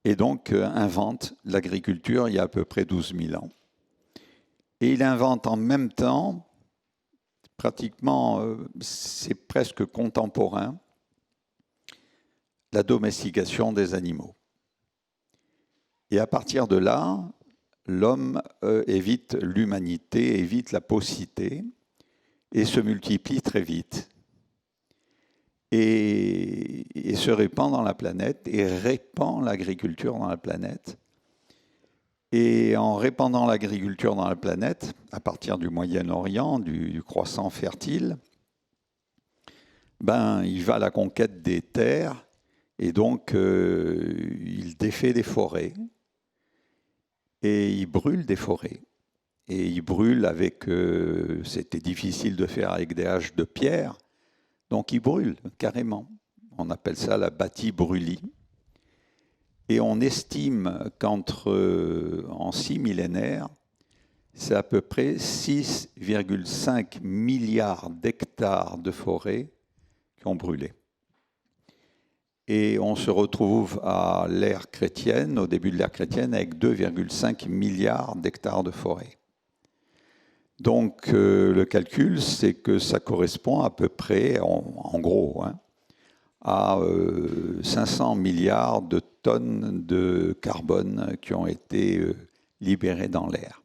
et donc invente l'agriculture il y a à peu près 12 000 ans. Et il invente en même temps, pratiquement, c'est presque contemporain, la domestication des animaux. Et à partir de là, l'homme évite l'humanité, évite la paucité et se multiplie très vite. Et se répand dans la planète et répand l'agriculture dans la planète. Et en répandant l'agriculture dans la planète, à partir du Moyen-Orient, du croissant fertile, il va à la conquête des terres. Et donc, il défait des forêts et il brûle des forêts. Et il brûle avec... c'était difficile de faire avec des haches de pierre, donc il brûle carrément. On appelle ça la bâti-brûlis. Et on estime en 6 millénaires, c'est à peu près 6,5 milliards d'hectares de forêts qui ont brûlé. Et on se retrouve à l'ère chrétienne, au début de l'ère chrétienne, avec 2,5 milliards d'hectares de forêt. Donc le calcul, c'est que ça correspond à peu près, en gros, à 500 milliards de tonnes de carbone qui ont été libérées dans l'air.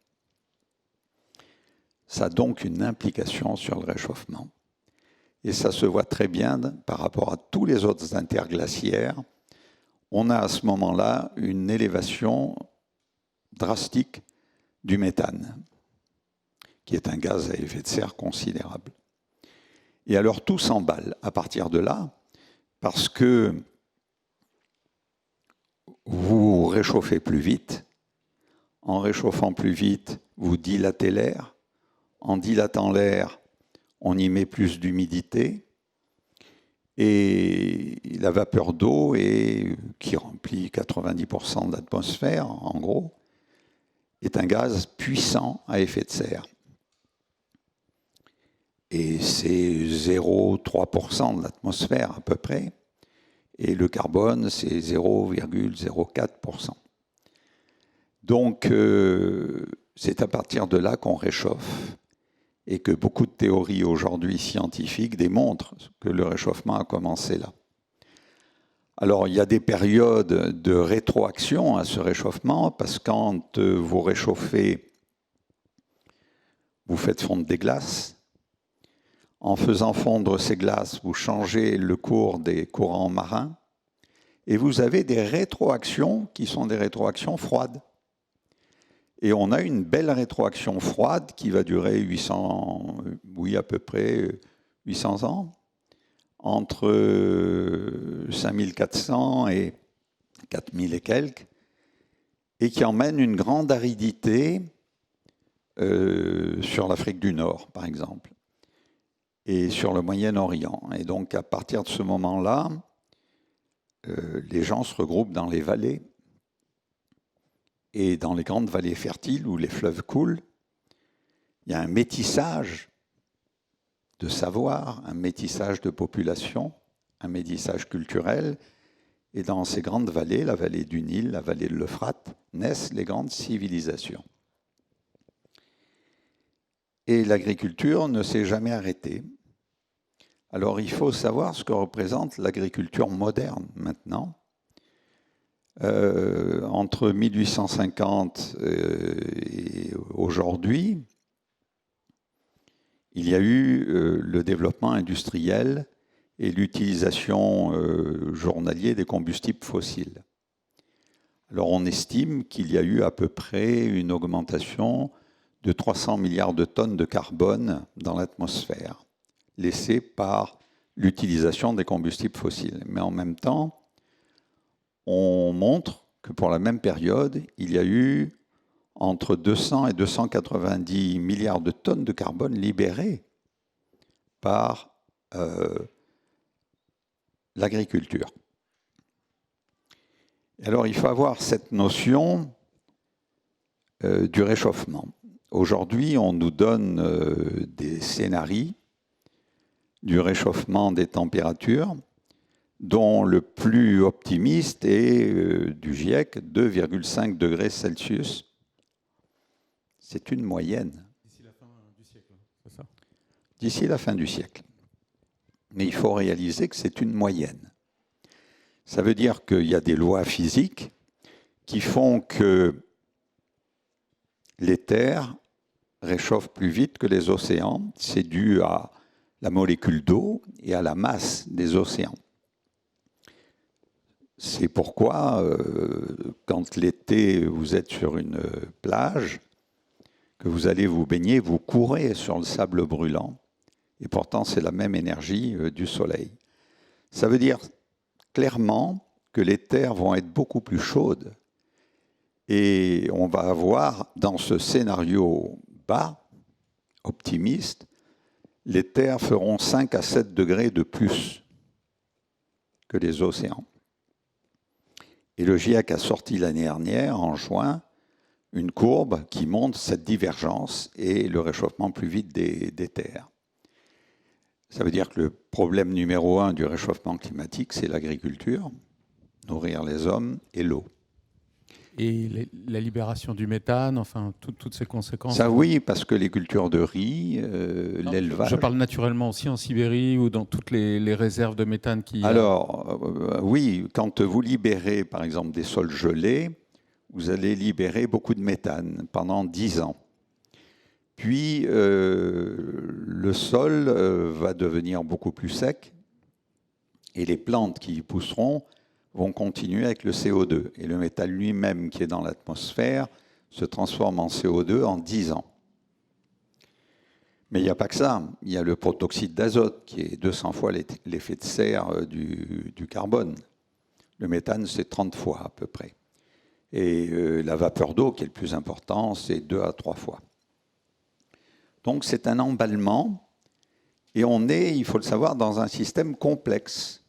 Ça a donc une implication sur le réchauffement. Et ça se voit très bien par rapport à tous les autres interglaciaires. On a à ce moment-là une élévation drastique du méthane, qui est un gaz à effet de serre considérable. Et alors tout s'emballe à partir de là, parce que vous réchauffez plus vite. En réchauffant plus vite, vous dilatez l'air. En dilatant l'air, on y met plus d'humidité et la vapeur d'eau, qui remplit 90% de l'atmosphère, en gros, est un gaz puissant à effet de serre. Et c'est 0,3% de l'atmosphère à peu près, et le carbone, c'est 0,04%. Donc, c'est à partir de là qu'on réchauffe. Et que beaucoup de théories aujourd'hui scientifiques démontrent que le réchauffement a commencé là. Alors, il y a des périodes de rétroaction à ce réchauffement, parce que quand vous réchauffez, vous faites fondre des glaces. En faisant fondre ces glaces, vous changez le cours des courants marins, et vous avez des rétroactions qui sont des rétroactions froides. Et on a une belle rétroaction froide qui va durer à peu près 800 ans, entre 5400 et 4000 et quelques, et qui emmène une grande aridité sur l'Afrique du Nord, par exemple, et sur le Moyen-Orient. Et donc, à partir de ce moment-là, les gens se regroupent dans les vallées. Et dans les grandes vallées fertiles où les fleuves coulent, il y a un métissage de savoir, un métissage de population, un métissage culturel. Et dans ces grandes vallées, la vallée du Nil, la vallée de l'Euphrate, naissent les grandes civilisations. Et l'agriculture ne s'est jamais arrêtée. Alors il faut savoir ce que représente l'agriculture moderne maintenant. Entre 1850 et aujourd'hui, il y a eu le développement industriel et l'utilisation journalière des combustibles fossiles. Alors on estime qu'il y a eu à peu près une augmentation de 300 milliards de tonnes de carbone dans l'atmosphère, laissée par l'utilisation des combustibles fossiles. Mais en même temps, on montre que pour la même période, il y a eu entre 200 et 290 milliards de tonnes de carbone libérées par l'agriculture. Alors il faut avoir cette notion du réchauffement. Aujourd'hui, on nous donne des scénarios du réchauffement des températures, dont le plus optimiste est du GIEC, 2,5 degrés Celsius. C'est une moyenne. D'ici la fin du siècle, c'est ça ? D'ici la fin du siècle. Mais il faut réaliser que c'est une moyenne. Ça veut dire qu'il y a des lois physiques qui font que les terres réchauffent plus vite que les océans. C'est dû à la molécule d'eau et à la masse des océans. C'est pourquoi, quand l'été, vous êtes sur une plage, que vous allez vous baigner, vous courez sur le sable brûlant. Et pourtant, c'est la même énergie du soleil. Ça veut dire clairement que les terres vont être beaucoup plus chaudes. Et on va avoir, dans ce scénario bas, optimiste, les terres feront 5 à 7 degrés de plus que les océans. Et le GIEC a sorti l'année dernière, en juin, une courbe qui montre cette divergence et le réchauffement plus vite des terres. Ça veut dire que le problème numéro 1 du réchauffement climatique, c'est l'agriculture, nourrir les hommes et l'eau. Et la libération du méthane, enfin, toutes ces conséquences. Ça oui, parce que les cultures de riz, l'élevage... Je parle naturellement aussi en Sibérie ou dans toutes les réserves de méthane qui... Alors, oui, quand vous libérez, par exemple, des sols gelés, vous allez libérer beaucoup de méthane pendant 10 ans. Puis, le sol va devenir beaucoup plus sec et les plantes qui y pousseront vont continuer avec le CO2. Et le méthane lui-même qui est dans l'atmosphère se transforme en CO2 en 10 ans. Mais il n'y a pas que ça. Il y a le protoxyde d'azote qui est 200 fois l'effet de serre du carbone. Le méthane, c'est 30 fois à peu près. Et la vapeur d'eau, qui est le plus important, c'est 2 à 3 fois. Donc c'est un emballement. Et on est, il faut le savoir, dans un système complexe.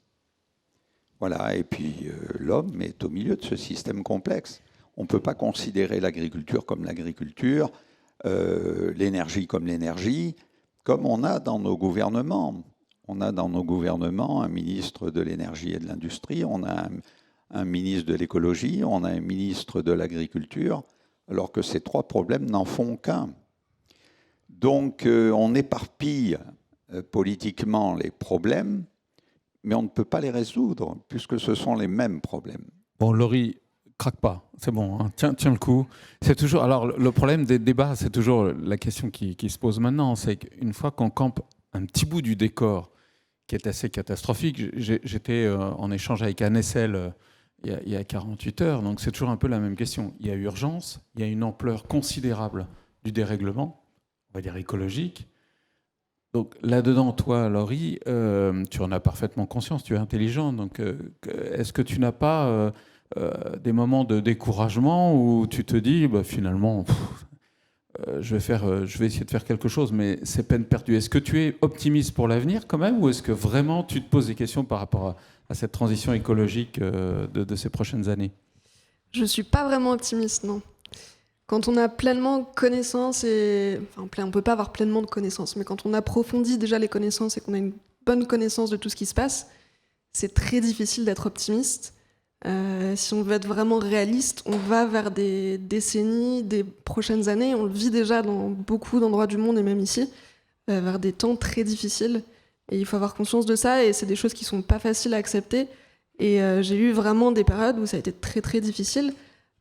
Voilà, et puis l'homme est au milieu de ce système complexe. On ne peut pas considérer l'agriculture comme l'agriculture, l'énergie comme l'énergie, comme on a dans nos gouvernements. On a dans nos gouvernements un ministre de l'énergie et de l'industrie, on a un ministre de l'écologie, on a un ministre de l'agriculture, alors que ces 3 problèmes n'en font qu'un. Donc on éparpille politiquement les problèmes, mais on ne peut pas les résoudre, puisque ce sont les mêmes problèmes. Bon, Laurie, craque pas, c'est bon, hein. Tiens le coup. C'est toujours, alors, le problème des débats, c'est toujours la question qui se pose maintenant, c'est qu'une fois qu'on campe un petit bout du décor, qui est assez catastrophique, j'étais en échange avec Anne Essel il y a 48 heures, donc c'est toujours un peu la même question. Il y a urgence, il y a une ampleur considérable du dérèglement, on va dire écologique. Donc là-dedans, toi, Laurie, tu en as parfaitement conscience, tu es intelligent. Donc est-ce que tu n'as pas des moments de découragement où tu te dis, bah, finalement, je vais essayer de faire quelque chose, mais c'est peine perdue. Est-ce que tu es optimiste pour l'avenir quand même, ou est-ce que vraiment tu te poses des questions par rapport à cette transition écologique de ces prochaines années? Je ne suis pas vraiment optimiste, non. Quand on a pleinement connaissance, on ne peut pas avoir pleinement de connaissances, mais quand on approfondit déjà les connaissances et qu'on a une bonne connaissance de tout ce qui se passe, c'est très difficile d'être optimiste. Si on veut être vraiment réaliste, on va vers des décennies, des prochaines années, on le vit déjà dans beaucoup d'endroits du monde et même ici, vers des temps très difficiles. Et il faut avoir conscience de ça, et c'est des choses qui ne sont pas faciles à accepter. Et j'ai eu vraiment des périodes où ça a été très très difficile,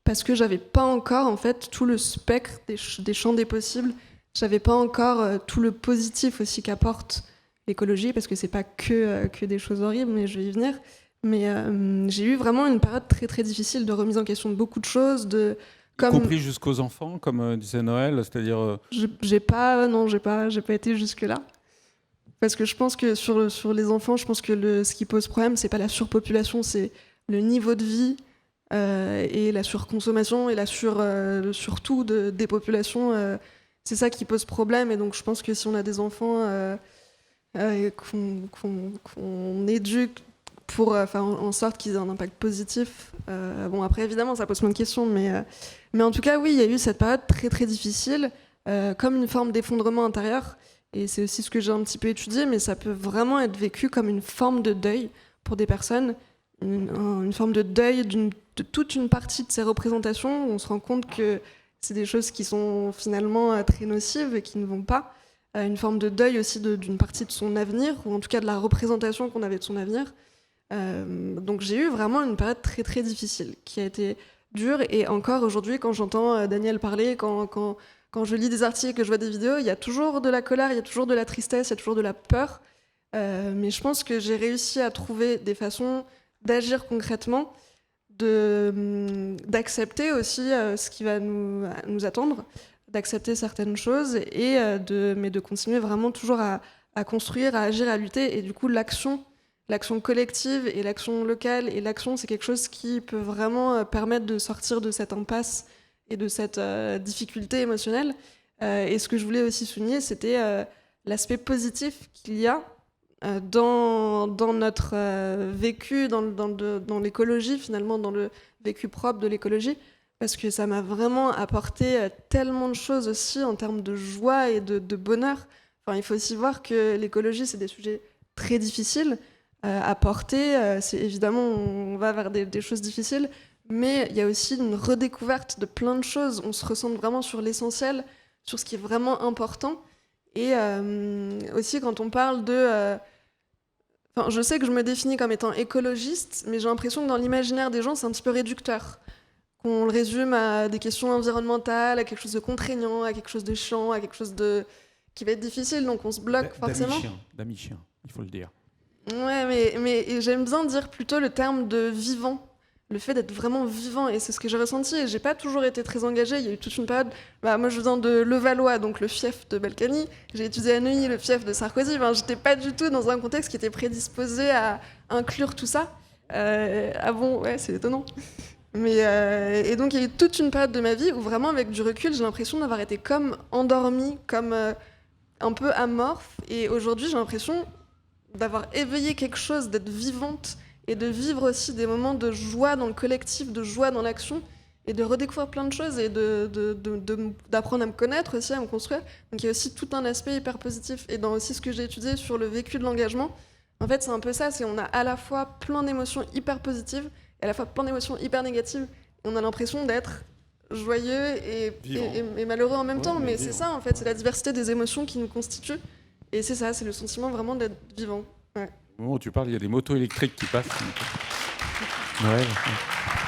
parce que j'avais pas encore en fait tout le spectre des champs des possibles. J'avais pas encore tout le positif aussi qu'apporte l'écologie, parce que c'est pas que des choses horribles, mais je vais y venir. Mais j'ai eu vraiment une période très très difficile de remise en question de beaucoup de choses, Y compris jusqu'aux enfants, comme disait Noël, c'est-à-dire. J'ai pas été jusque là. Parce que je pense que sur les enfants, je pense que ce qui pose problème, c'est pas la surpopulation, c'est le niveau de vie. Et la surconsommation et le surtout des populations, c'est ça qui pose problème. Et donc je pense que si on a des enfants qu'on éduque pour faire en sorte qu'ils aient un impact positif, bon après évidemment ça pose plein de questions, mais en tout cas oui, il y a eu cette période très très difficile, comme une forme d'effondrement intérieur, et c'est aussi ce que j'ai un petit peu étudié, mais ça peut vraiment être vécu comme une forme de deuil pour des personnes, une forme de deuil de toute une partie de ces représentations, où on se rend compte que c'est des choses qui sont finalement très nocives et qui ne vont pas. Une forme de deuil aussi d'une partie de son avenir, ou en tout cas de la représentation qu'on avait de son avenir. Donc j'ai eu vraiment une période très très difficile, qui a été dure, et encore aujourd'hui, quand j'entends Daniel parler, quand je lis des articles, que je vois des vidéos, il y a toujours de la colère, il y a toujours de la tristesse, il y a toujours de la peur. Mais je pense que j'ai réussi à trouver des façons d'agir concrètement, d'accepter aussi ce qui va nous attendre, d'accepter certaines choses, mais de continuer vraiment toujours à construire, à agir, à lutter. Et du coup, l'action collective et l'action locale, et l'action, c'est quelque chose qui peut vraiment permettre de sortir de cette impasse et de cette difficulté émotionnelle. Et ce que je voulais aussi souligner, c'était l'aspect positif qu'il y a dans notre vécu, dans l'écologie, finalement, dans le vécu propre de l'écologie, parce que ça m'a vraiment apporté tellement de choses aussi en termes de joie et de bonheur. Enfin, il faut aussi voir que l'écologie, c'est des sujets très difficiles à porter. C'est évidemment, on va vers des choses difficiles, mais il y a aussi une redécouverte de plein de choses. On se ressent vraiment sur l'essentiel, sur ce qui est vraiment important. Et aussi, quand on parle de... Enfin, je sais que je me définis comme étant écologiste, mais j'ai l'impression que dans l'imaginaire des gens, c'est un petit peu réducteur. Qu'on le résume à des questions environnementales, à quelque chose de contraignant, à quelque chose de chiant, à quelque chose qui va être difficile, donc on se bloque forcément. D'amis chiens, il faut le dire. Ouais, mais j'aime bien dire plutôt le terme de vivant, le fait d'être vraiment vivant, et c'est ce que j'ai ressenti, et j'ai pas toujours été très engagée, il y a eu toute une période, moi je viens de Levallois, donc le fief de Balkany, j'ai étudié à Neuilly, le fief de Sarkozy, j'étais pas du tout dans un contexte qui était prédisposé à inclure tout ça. Ah bon, ouais, c'est étonnant. Et donc il y a eu toute une période de ma vie où vraiment avec du recul, j'ai l'impression d'avoir été comme endormie, comme un peu amorphe, et aujourd'hui j'ai l'impression d'avoir éveillé quelque chose, d'être vivante, et de vivre aussi des moments de joie dans le collectif, de joie dans l'action, et de redécouvrir plein de choses, et d'apprendre à me connaître aussi, à me construire. Donc il y a aussi tout un aspect hyper positif. Et dans aussi ce que j'ai étudié sur le vécu de l'engagement, en fait c'est un peu ça, c'est on a à la fois plein d'émotions hyper positives, et à la fois plein d'émotions hyper négatives, et on a l'impression d'être joyeux et malheureux en même temps, mais c'est ça en fait, c'est la diversité des émotions qui nous constituent, et c'est ça, c'est le sentiment vraiment d'être vivant. Ouais. Au moment où tu parles, il y a des motos électriques qui passent. Ouais.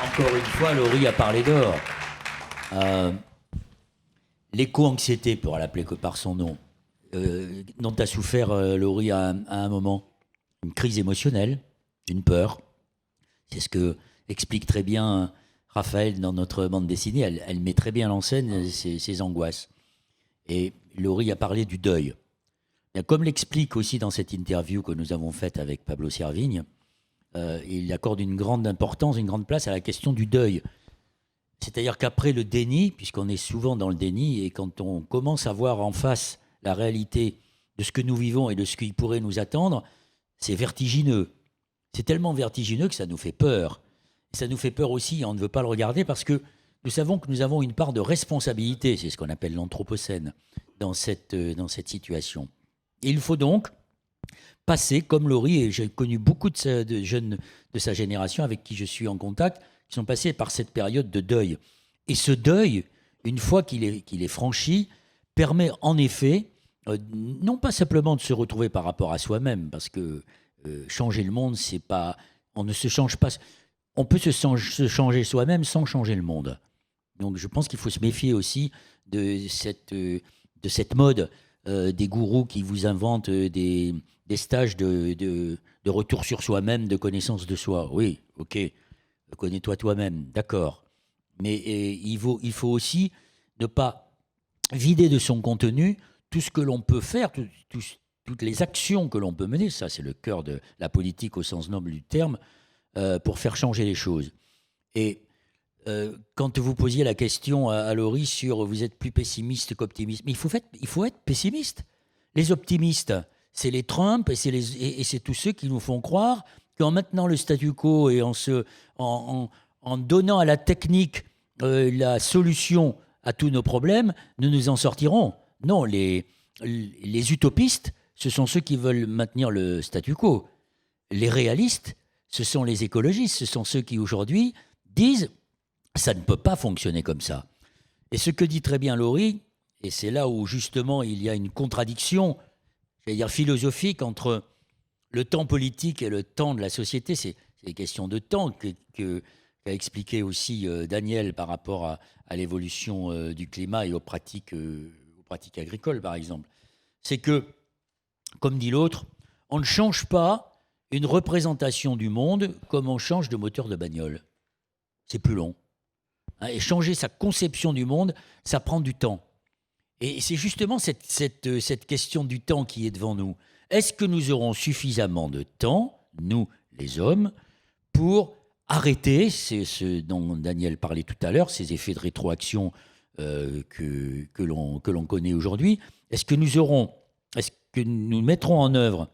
Encore une fois, Laurie a parlé d'or. L'éco-anxiété, pour l'appeler que par son nom, dont a souffert Laurie à un moment, une crise émotionnelle, une peur. C'est ce que explique très bien Raphaël dans notre bande dessinée. Elle met très bien en scène ses angoisses. Et Laurie a parlé du deuil. Bien, comme l'explique aussi dans cette interview que nous avons faite avec Pablo Servigne, il accorde une grande importance, une grande place à la question du deuil. C'est-à-dire qu'après le déni, puisqu'on est souvent dans le déni, et quand on commence à voir en face la réalité de ce que nous vivons et de ce qui pourrait nous attendre, c'est vertigineux. C'est tellement vertigineux que ça nous fait peur. Et ça nous fait peur aussi, on ne veut pas le regarder, parce que nous savons que nous avons une part de responsabilité, c'est ce qu'on appelle l'anthropocène, dans cette situation. Et il faut donc passer, comme Laurie, et j'ai connu beaucoup de jeunes de sa génération avec qui je suis en contact, qui sont passés par cette période de deuil. Et ce deuil, une fois qu'il est franchi, permet en effet, non pas simplement de se retrouver par rapport à soi-même, parce que changer le monde, c'est pas... On ne se change pas... On peut se changer soi-même sans changer le monde. Donc je pense qu'il faut se méfier aussi de cette mode des gourous qui vous inventent des stages de retour sur soi-même, de connaissance de soi. Oui, ok, connais-toi toi-même, d'accord. Mais il faut aussi ne pas vider de son contenu tout ce que l'on peut faire, toutes les actions que l'on peut mener. Ça, c'est le cœur de la politique au sens noble du terme, pour faire changer les choses. Et quand vous posiez la question à Laurie sur vous êtes plus pessimiste qu'optimiste, mais il faut être pessimiste. Les optimistes, c'est les Trump et c'est tous ceux qui nous font croire qu'en maintenant le statu quo et en donnant à la technique la solution à tous nos problèmes, nous nous en sortirons. Non, les utopistes, ce sont ceux qui veulent maintenir le statu quo. Les réalistes, ce sont les écologistes, ce sont ceux qui aujourd'hui disent ça ne peut pas fonctionner comme ça. Et ce que dit très bien Laurie, et c'est là où justement il y a une contradiction, j'allais dire philosophique, entre le temps politique et le temps de la société, c'est des questions de temps qu'a expliqué aussi Daniel par rapport à l'évolution du climat et aux pratiques agricoles, par exemple. C'est que, comme dit l'autre, on ne change pas une représentation du monde comme on change de moteur de bagnole. C'est plus long. Et changer sa conception du monde, ça prend du temps. Et c'est justement cette question du temps qui est devant nous. Est-ce que nous aurons suffisamment de temps, nous, les hommes, pour arrêter, c'est ce dont Daniel parlait tout à l'heure, ces effets de rétroaction que l'on connaît aujourd'hui? Est-ce que nous mettrons en œuvre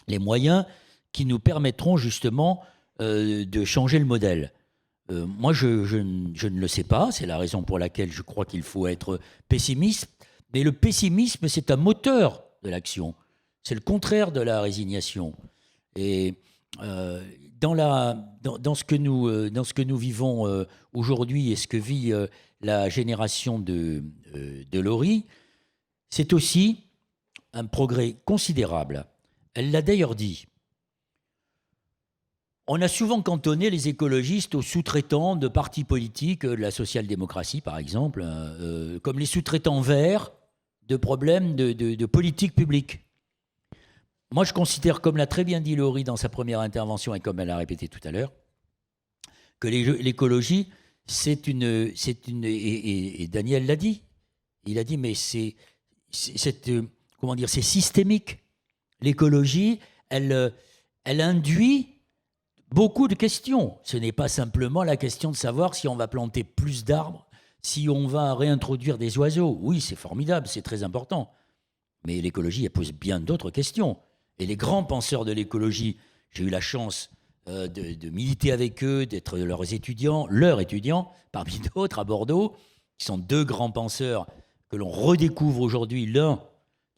les moyens qui nous permettront justement de changer le modèle? Moi, je ne le sais pas. C'est la raison pour laquelle je crois qu'il faut être pessimiste. Mais le pessimisme, c'est un moteur de l'action. C'est le contraire de la résignation. Et dans ce que nous vivons aujourd'hui et ce que vit la génération de Laurie, c'est aussi un progrès considérable. Elle l'a d'ailleurs dit. On a souvent cantonné les écologistes aux sous-traitants de partis politiques, de la social-démocratie par exemple, comme les sous-traitants verts de problèmes de politique publique. Moi, je considère, comme l'a très bien dit Laurie dans sa première intervention et comme elle l'a répété tout à l'heure, que l'écologie, c'est une et Daniel l'a dit. Il a dit, mais c'est systémique. L'écologie, elle induit beaucoup de questions. Ce n'est pas simplement la question de savoir si on va planter plus d'arbres, si on va réintroduire des oiseaux. Oui, c'est formidable, c'est très important. Mais l'écologie, elle pose bien d'autres questions. Et les grands penseurs de l'écologie, j'ai eu la chance de militer avec eux, d'être leurs étudiants, parmi d'autres à Bordeaux, qui sont deux grands penseurs que l'on redécouvre aujourd'hui. L'un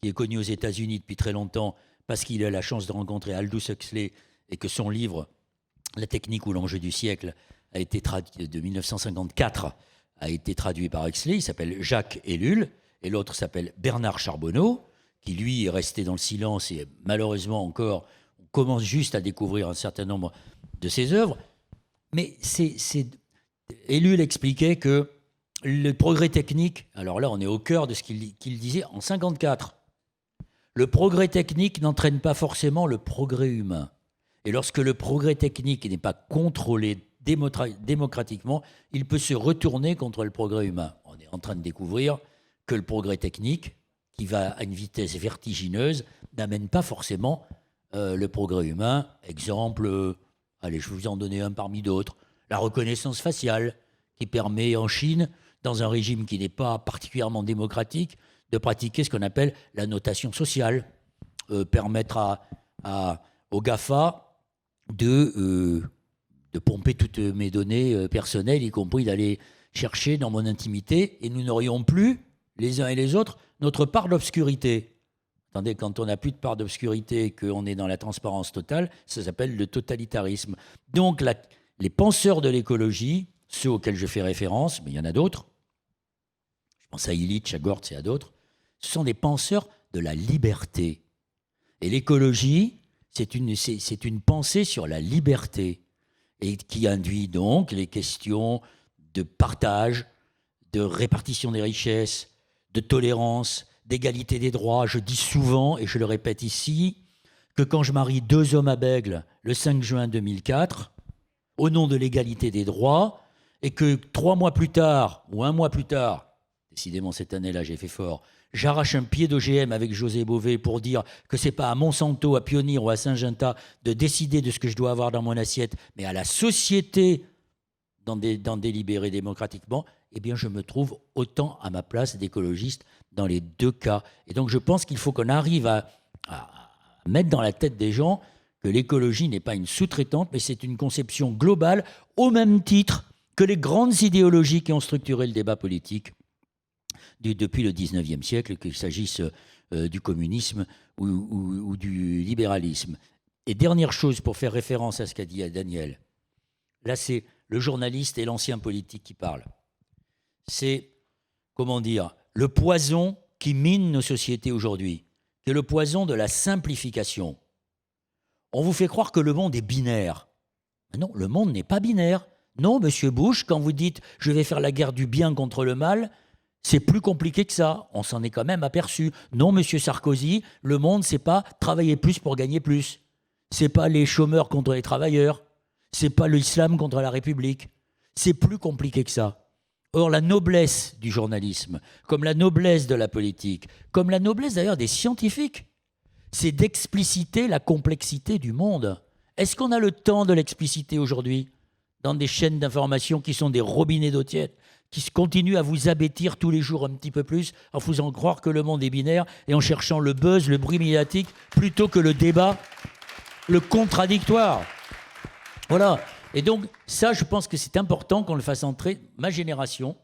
qui est connu aux États-Unis depuis très longtemps parce qu'il a la chance de rencontrer Aldous Huxley et que son livre « La technique ou l'enjeu du siècle » a été traduit de 1954, a été traduit par Huxley. Il s'appelle Jacques Ellul et l'autre s'appelle Bernard Charbonneau, qui lui est resté dans le silence et malheureusement encore, on commence juste à découvrir un certain nombre de ses œuvres. Mais Ellul expliquait que le progrès technique, alors là on est au cœur de ce qu'il disait en 1954, le progrès technique n'entraîne pas forcément le progrès humain. Et lorsque le progrès technique n'est pas contrôlé démocratiquement, il peut se retourner contre le progrès humain. On est en train de découvrir que le progrès technique, qui va à une vitesse vertigineuse, n'amène pas forcément le progrès humain. Exemple, allez, je vais vous en donner un parmi d'autres. La reconnaissance faciale, qui permet en Chine, dans un régime qui n'est pas particulièrement démocratique, de pratiquer ce qu'on appelle la notation sociale, permettre aux GAFA de pomper toutes mes données personnelles, y compris d'aller chercher dans mon intimité, et nous n'aurions plus, les uns et les autres, notre part d'obscurité. Attendez, quand on n'a plus de part d'obscurité et qu'on est dans la transparence totale, ça s'appelle le totalitarisme. Donc, les penseurs de l'écologie, ceux auxquels je fais référence, mais il y en a d'autres, je pense à Illich, à Gortz et à d'autres, ce sont des penseurs de la liberté. Et l'écologie, c'est une pensée sur la liberté, et qui induit donc les questions de partage, de répartition des richesses, de tolérance, d'égalité des droits. Je dis souvent, et je le répète ici, que quand je marie deux hommes à Bègle le 5 juin 2004, au nom de l'égalité des droits, et que 3 mois plus tard, ou 1 mois plus tard, décidément cette année-là j'ai fait fort, j'arrache un pied d'OGM avec José Bové pour dire que c'est pas à Monsanto, à Pionir ou à Syngenta de décider de ce que je dois avoir dans mon assiette, mais à la société d'en délibérer démocratiquement, eh bien je me trouve autant à ma place d'écologiste dans les deux cas. Et donc je pense qu'il faut qu'on arrive à mettre dans la tête des gens que l'écologie n'est pas une sous-traitante, mais c'est une conception globale, au même titre que les grandes idéologies qui ont structuré le débat politique depuis le 19e siècle, qu'il s'agisse du communisme ou du libéralisme. Et dernière chose, pour faire référence à ce qu'a dit Daniel, là c'est le journaliste et l'ancien politique qui parlent. C'est, comment dire, le poison qui mine nos sociétés aujourd'hui, qui est le poison de la simplification. On vous fait croire que le monde est binaire. Non, le monde n'est pas binaire. Non, monsieur Bush, quand vous dites « je vais faire la guerre du bien contre le mal », c'est plus compliqué que ça. On s'en est quand même aperçu. Non, monsieur Sarkozy, le monde, c'est pas travailler plus pour gagner plus. C'est pas les chômeurs contre les travailleurs. C'est pas l'islam contre la République. C'est plus compliqué que ça. Or, la noblesse du journalisme, comme la noblesse de la politique, comme la noblesse d'ailleurs des scientifiques, c'est d'expliciter la complexité du monde. Est-ce qu'on a le temps de l'expliciter aujourd'hui dans des chaînes d'information qui sont des robinets d'eau tiède, qui continuent à vous abêtir tous les jours un petit peu plus, en faisant croire que le monde est binaire et en cherchant le buzz, le bruit médiatique, plutôt que le débat, le contradictoire. Voilà. Et donc, ça, je pense que c'est important qu'on le fasse entrer. Ma génération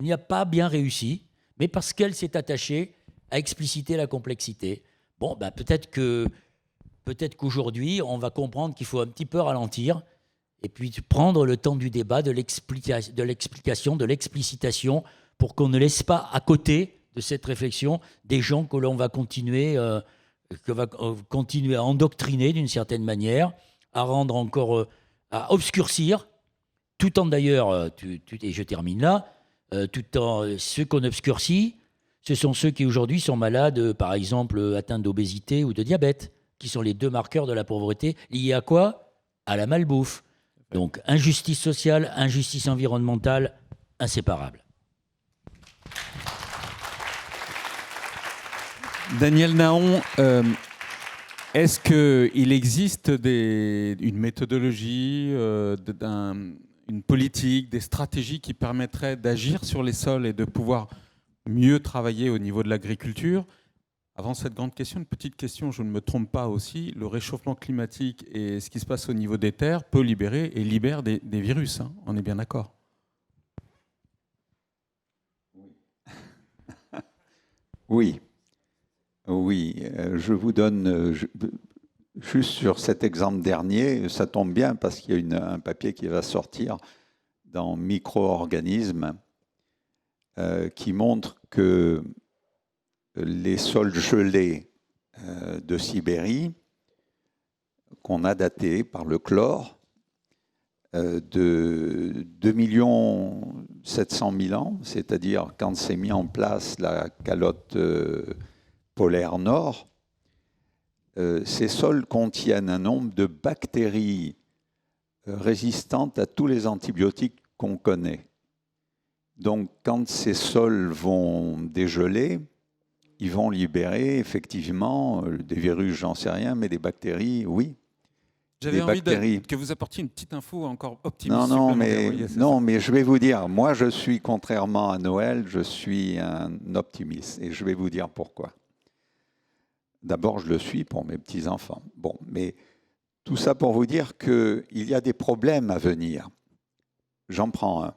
n'y a pas bien réussi, mais parce qu'elle s'est attachée à expliciter la complexité, Bon, ben peut-être qu'aujourd'hui, on va comprendre qu'il faut un petit peu ralentir et puis prendre le temps du débat, de l'explication, de l'explicitation, pour qu'on ne laisse pas à côté de cette réflexion des gens que l'on va continuer, continuer à endoctriner d'une certaine manière, à rendre encore, à obscurcir, tout en d'ailleurs, et je termine là, tout en ceux qu'on obscurcit, ce sont ceux qui aujourd'hui sont malades, par exemple atteints d'obésité ou de diabète, qui sont les deux marqueurs de la pauvreté, liés à quoi? À la malbouffe. Donc injustice sociale, injustice environnementale, inséparables. Daniel Nahon, est-ce qu'il existe une méthodologie, une politique, des stratégies qui permettraient d'agir sur les sols et de pouvoir mieux travailler au niveau de l'agriculture? Avant cette grande question, une petite question, je ne me trompe pas aussi, le réchauffement climatique et ce qui se passe au niveau des terres peut libérer et libère des virus, hein, on est bien d'accord? Oui. Oui, je vous donne, juste sur cet exemple dernier, ça tombe bien parce qu'il y a un papier qui va sortir dans Micro-organismes qui montre que les sols gelés de Sibérie, qu'on a datés par le chlore, de 2 700 000 ans, c'est-à-dire quand s'est mis en place la calotte polaire nord, ces sols contiennent un nombre de bactéries résistantes à tous les antibiotiques qu'on connaît. Donc, quand ces sols vont dégeler, ils vont libérer effectivement des virus, j'en sais rien, mais des bactéries, oui. J'avais envie que vous apportiez une petite info encore optimiste. Non, mais je vais vous dire, moi je suis, contrairement à Noël, je suis un optimiste. Et je vais vous dire pourquoi. D'abord, je le suis pour mes petits-enfants. Bon, mais tout ça pour vous dire qu'il y a des problèmes à venir. J'en prends un.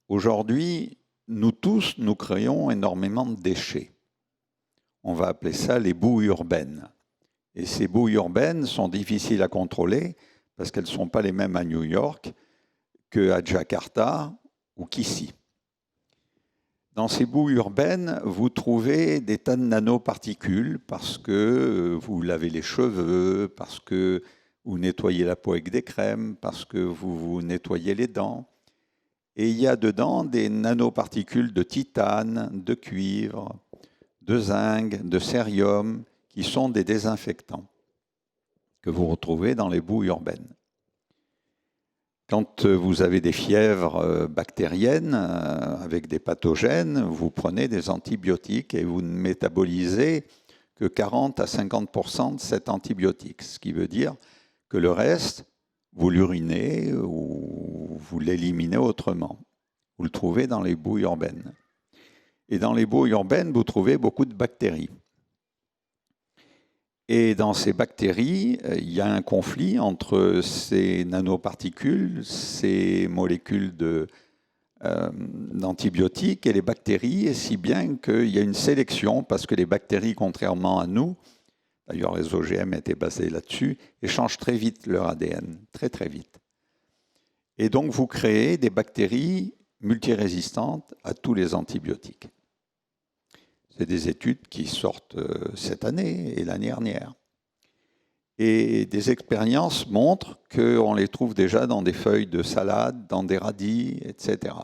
Aujourd'hui, nous tous, nous créons énormément de déchets. On va appeler ça les boues urbaines. Et ces boues urbaines sont difficiles à contrôler parce qu'elles ne sont pas les mêmes à New York qu'à Jakarta ou qu'ici. Dans ces boues urbaines, vous trouvez des tas de nanoparticules parce que vous lavez les cheveux, parce que vous nettoyez la peau avec des crèmes, parce que vous vous nettoyez les dents. Et il y a dedans des nanoparticules de titane, de cuivre, de zinc, de cérium, qui sont des désinfectants que vous retrouvez dans les boues urbaines. Quand vous avez des fièvres bactériennes avec des pathogènes, vous prenez des antibiotiques et vous ne métabolisez que 40 à 50% de cet antibiotique, ce qui veut dire que le reste, vous l'urinez ou vous l'éliminez autrement. Vous le trouvez dans les boues urbaines. Et dans les boues urbaines, vous trouvez beaucoup de bactéries. Et dans ces bactéries, il y a un conflit entre ces nanoparticules, ces molécules d'antibiotiques et les bactéries, et si bien qu'il y a une sélection, parce que les bactéries, contrairement à nous, d'ailleurs les OGM étaient basés là-dessus, échangent très vite leur ADN, très très vite. Et donc vous créez des bactéries multirésistantes à tous les antibiotiques. C'est des études qui sortent cette année et l'année dernière. Et des expériences montrent qu'on les trouve déjà dans des feuilles de salade, dans des radis, etc.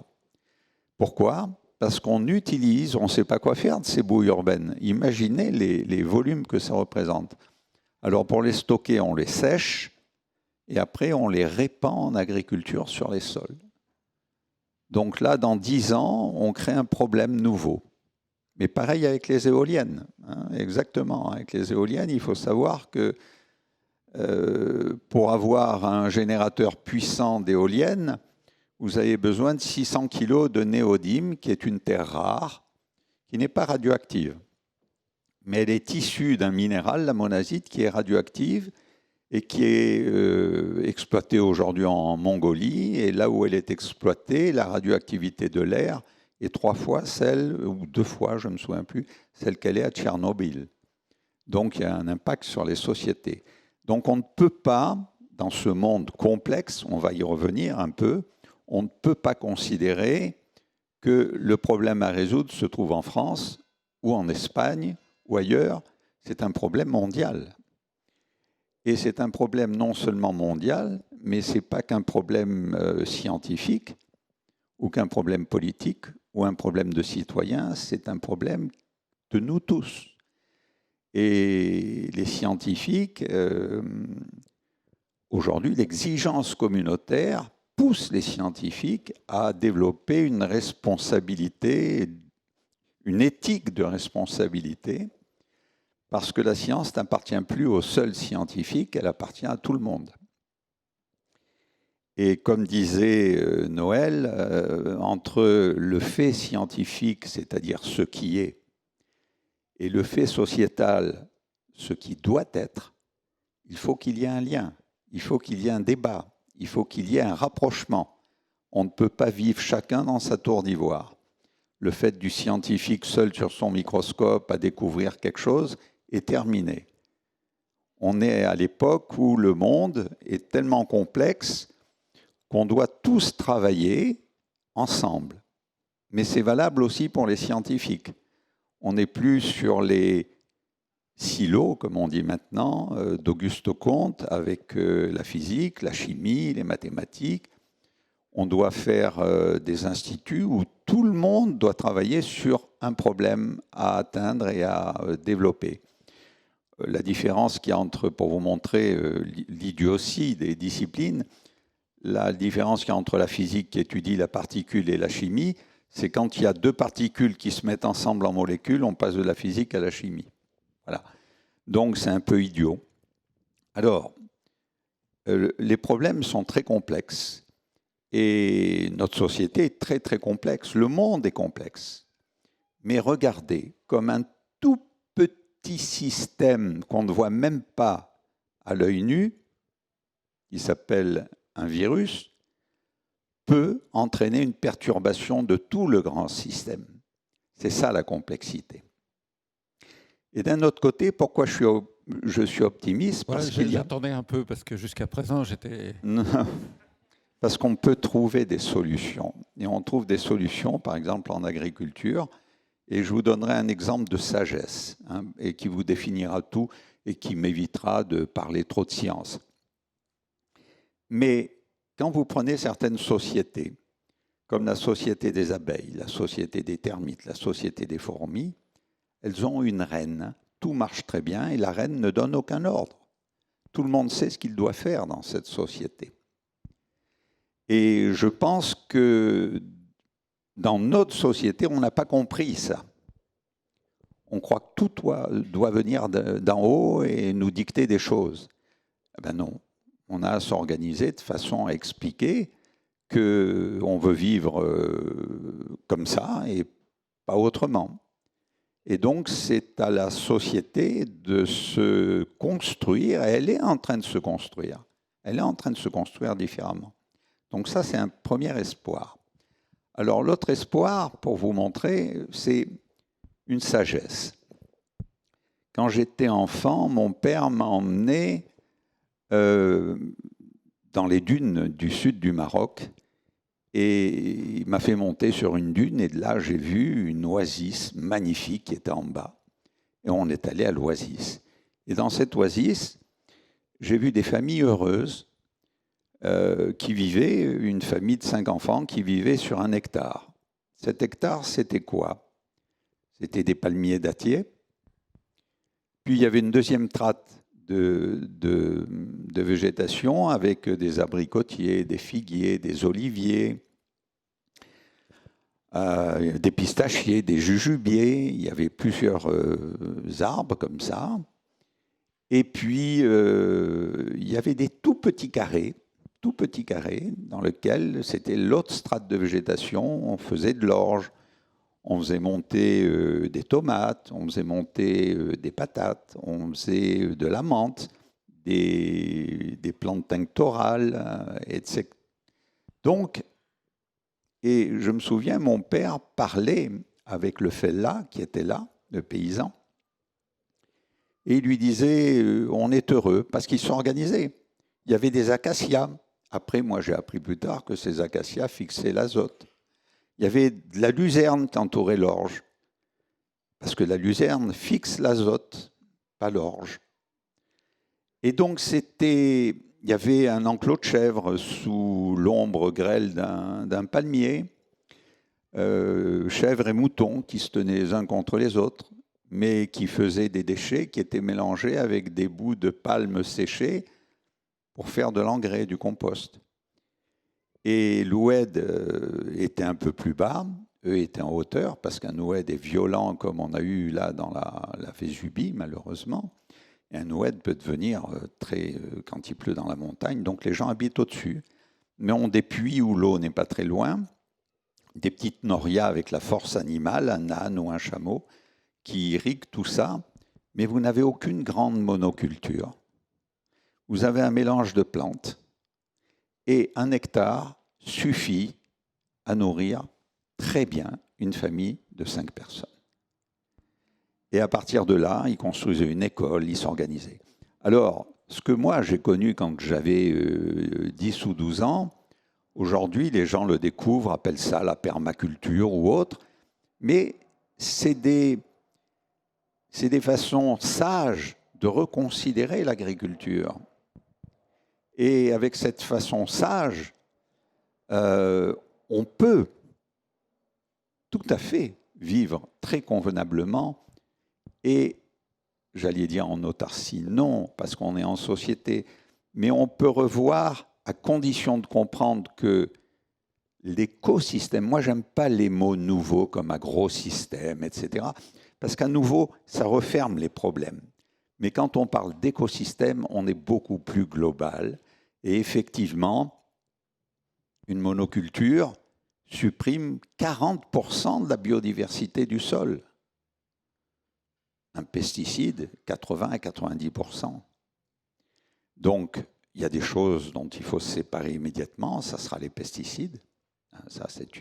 Pourquoi? Parce qu'on utilise, on ne sait pas quoi faire de ces boues urbaines. Imaginez les volumes que ça représente. Alors pour les stocker, on les sèche et après on les répand en agriculture sur les sols. Donc là, dans 10 ans, on crée un problème nouveau. Mais pareil avec les éoliennes, hein, exactement. Avec les éoliennes, il faut savoir que pour avoir un générateur puissant d'éoliennes, vous avez besoin de 600 kg de néodyme, qui est une terre rare, qui n'est pas radioactive. Mais elle est issue d'un minéral, la monazite, qui est radioactive et qui est exploitée aujourd'hui en Mongolie. Et là où elle est exploitée, la radioactivité de l'air est 3 fois celle, ou 2 fois, je ne me souviens plus, celle qu'elle est à Tchernobyl. Donc il y a un impact sur les sociétés. Donc on ne peut pas, dans ce monde complexe, on va y revenir un peu, on ne peut pas considérer que le problème à résoudre se trouve en France ou en Espagne ou ailleurs. C'est un problème mondial. Et c'est un problème non seulement mondial, mais ce n'est pas qu'un problème scientifique ou qu'un problème politique ou un problème de citoyens, c'est un problème de nous tous. Et les scientifiques, aujourd'hui, l'exigence communautaire pousse les scientifiques à développer une responsabilité, une éthique de responsabilité, parce que la science n'appartient plus aux seuls scientifiques, elle appartient à tout le monde. Et comme disait Noël, entre le fait scientifique, c'est-à-dire ce qui est, et le fait sociétal, ce qui doit être, il faut qu'il y ait un lien, il faut qu'il y ait un débat, il faut qu'il y ait un rapprochement. On ne peut pas vivre chacun dans sa tour d'ivoire. Le fait du scientifique seul sur son microscope à découvrir quelque chose est terminé. On est à l'époque où le monde est tellement complexe qu'on doit tous travailler ensemble. Mais c'est valable aussi pour les scientifiques. On n'est plus sur les silos, comme on dit maintenant, d'Auguste Comte, avec la physique, la chimie, les mathématiques. On doit faire des instituts où tout le monde doit travailler sur un problème à atteindre et à développer. La différence qu'il y a entre, pour vous montrer l'idiotie des disciplines, la différence qu'il y a entre la physique qui étudie la particule et la chimie, c'est quand il y a deux particules qui se mettent ensemble en molécules, on passe de la physique à la chimie. Voilà. Donc c'est un peu idiot. Alors, les problèmes sont très complexes. Et notre société est très très complexe. Le monde est complexe. Mais regardez, comme un tout petit système qu'on ne voit même pas à l'œil nu, qui s'appelle un virus, peut entraîner une perturbation de tout le grand système. C'est ça la complexité. Et d'un autre côté, pourquoi je suis optimiste? Parce qu'il j'attendais un peu, parce que jusqu'à présent, j'étais... Parce qu'on peut trouver des solutions. Et on trouve des solutions, par exemple, en agriculture. Et je vous donnerai un exemple de sagesse, hein, et qui vous définira tout et qui m'évitera de parler trop de science. Mais quand vous prenez certaines sociétés, comme la société des abeilles, la société des termites, la société des fourmis, elles ont une reine. Tout marche très bien et la reine ne donne aucun ordre. Tout le monde sait ce qu'il doit faire dans cette société. Et je pense que dans notre société, on n'a pas compris ça. On croit que tout doit venir d'en haut et nous dicter des choses. Eh bien non, on a à s'organiser de façon à expliquer qu'on veut vivre comme ça et pas autrement. Et donc, c'est à la société de se construire. Elle est en train de se construire. Elle est en train de se construire différemment. Donc ça, c'est un premier espoir. Alors l'autre espoir, pour vous montrer, c'est une sagesse. Quand j'étais enfant, mon père m'a emmené dans les dunes du sud du Maroc et il m'a fait monter sur une dune et de là, j'ai vu une oasis magnifique qui était en bas. Et on est allé à l'oasis. Et dans cette oasis, j'ai vu des familles heureuses qui vivaient, une famille de 5 enfants qui vivaient sur 1 hectare. Cet hectare, c'était quoi? C'était des palmiers dattiers. Puis il y avait une deuxième strate de végétation avec des abricotiers, des figuiers, des oliviers, des pistachiers, des jujubiers. Il y avait plusieurs arbres comme ça. Et puis, il y avait des tout petits carrés dans lesquels c'était l'autre strate de végétation. On faisait de l'orge, on faisait monter des tomates, on faisait monter des patates, on faisait de la menthe, des plantes tinctorales, etc. Donc, et je me souviens, mon père parlait avec le fellah qui était là, le paysan, Et il lui disait, on est heureux, parce qu'ils sont organisés. Il y avait des acacias. Après, moi, j'ai appris plus tard que ces acacias fixaient l'azote. Il y avait de la luzerne qui entourait l'orge, parce que la luzerne fixe l'azote, pas l'orge. Et donc, il y avait un enclos de chèvres sous l'ombre grêle d'un palmier, chèvres et moutons qui se tenaient les uns contre les autres, mais qui faisaient des déchets qui étaient mélangés avec des bouts de palmes séchées pour faire de l'engrais, du compost. Et l'oued était un peu plus bas, eux étaient en hauteur, parce qu'un oued est violent comme on a eu là dans la Vésubie, malheureusement. Et un oued peut devenir quand il pleut dans la montagne, donc les gens habitent au-dessus, mais ont des puits où l'eau n'est pas très loin, des petites norias avec la force animale, un âne ou un chameau, qui irriguent tout ça, mais vous n'avez aucune grande monoculture. Vous avez un mélange de plantes, et 1 hectare suffit à nourrir très bien une famille de 5 personnes. Et à partir de là, ils construisaient une école, ils s'organisaient. Alors, ce que moi j'ai connu quand j'avais 10 ou 12 ans, aujourd'hui les gens le découvrent, appellent ça la permaculture ou autre, mais c'est des façons sages de reconsidérer l'agriculture. Et avec cette façon sage, on peut tout à fait vivre très convenablement et, j'allais dire en autarcie, non, parce qu'on est en société, mais on peut revoir à condition de comprendre que l'écosystème, moi j'aime pas les mots nouveaux comme agrosystème, etc., parce qu'à nouveau, ça referme les problèmes. Mais quand on parle d'écosystème, on est beaucoup plus global. Et effectivement, une monoculture supprime 40% de la biodiversité du sol. Un pesticide, 80 à 90%. Donc, il y a des choses dont il faut se séparer immédiatement, ça sera les pesticides. Ça, c'est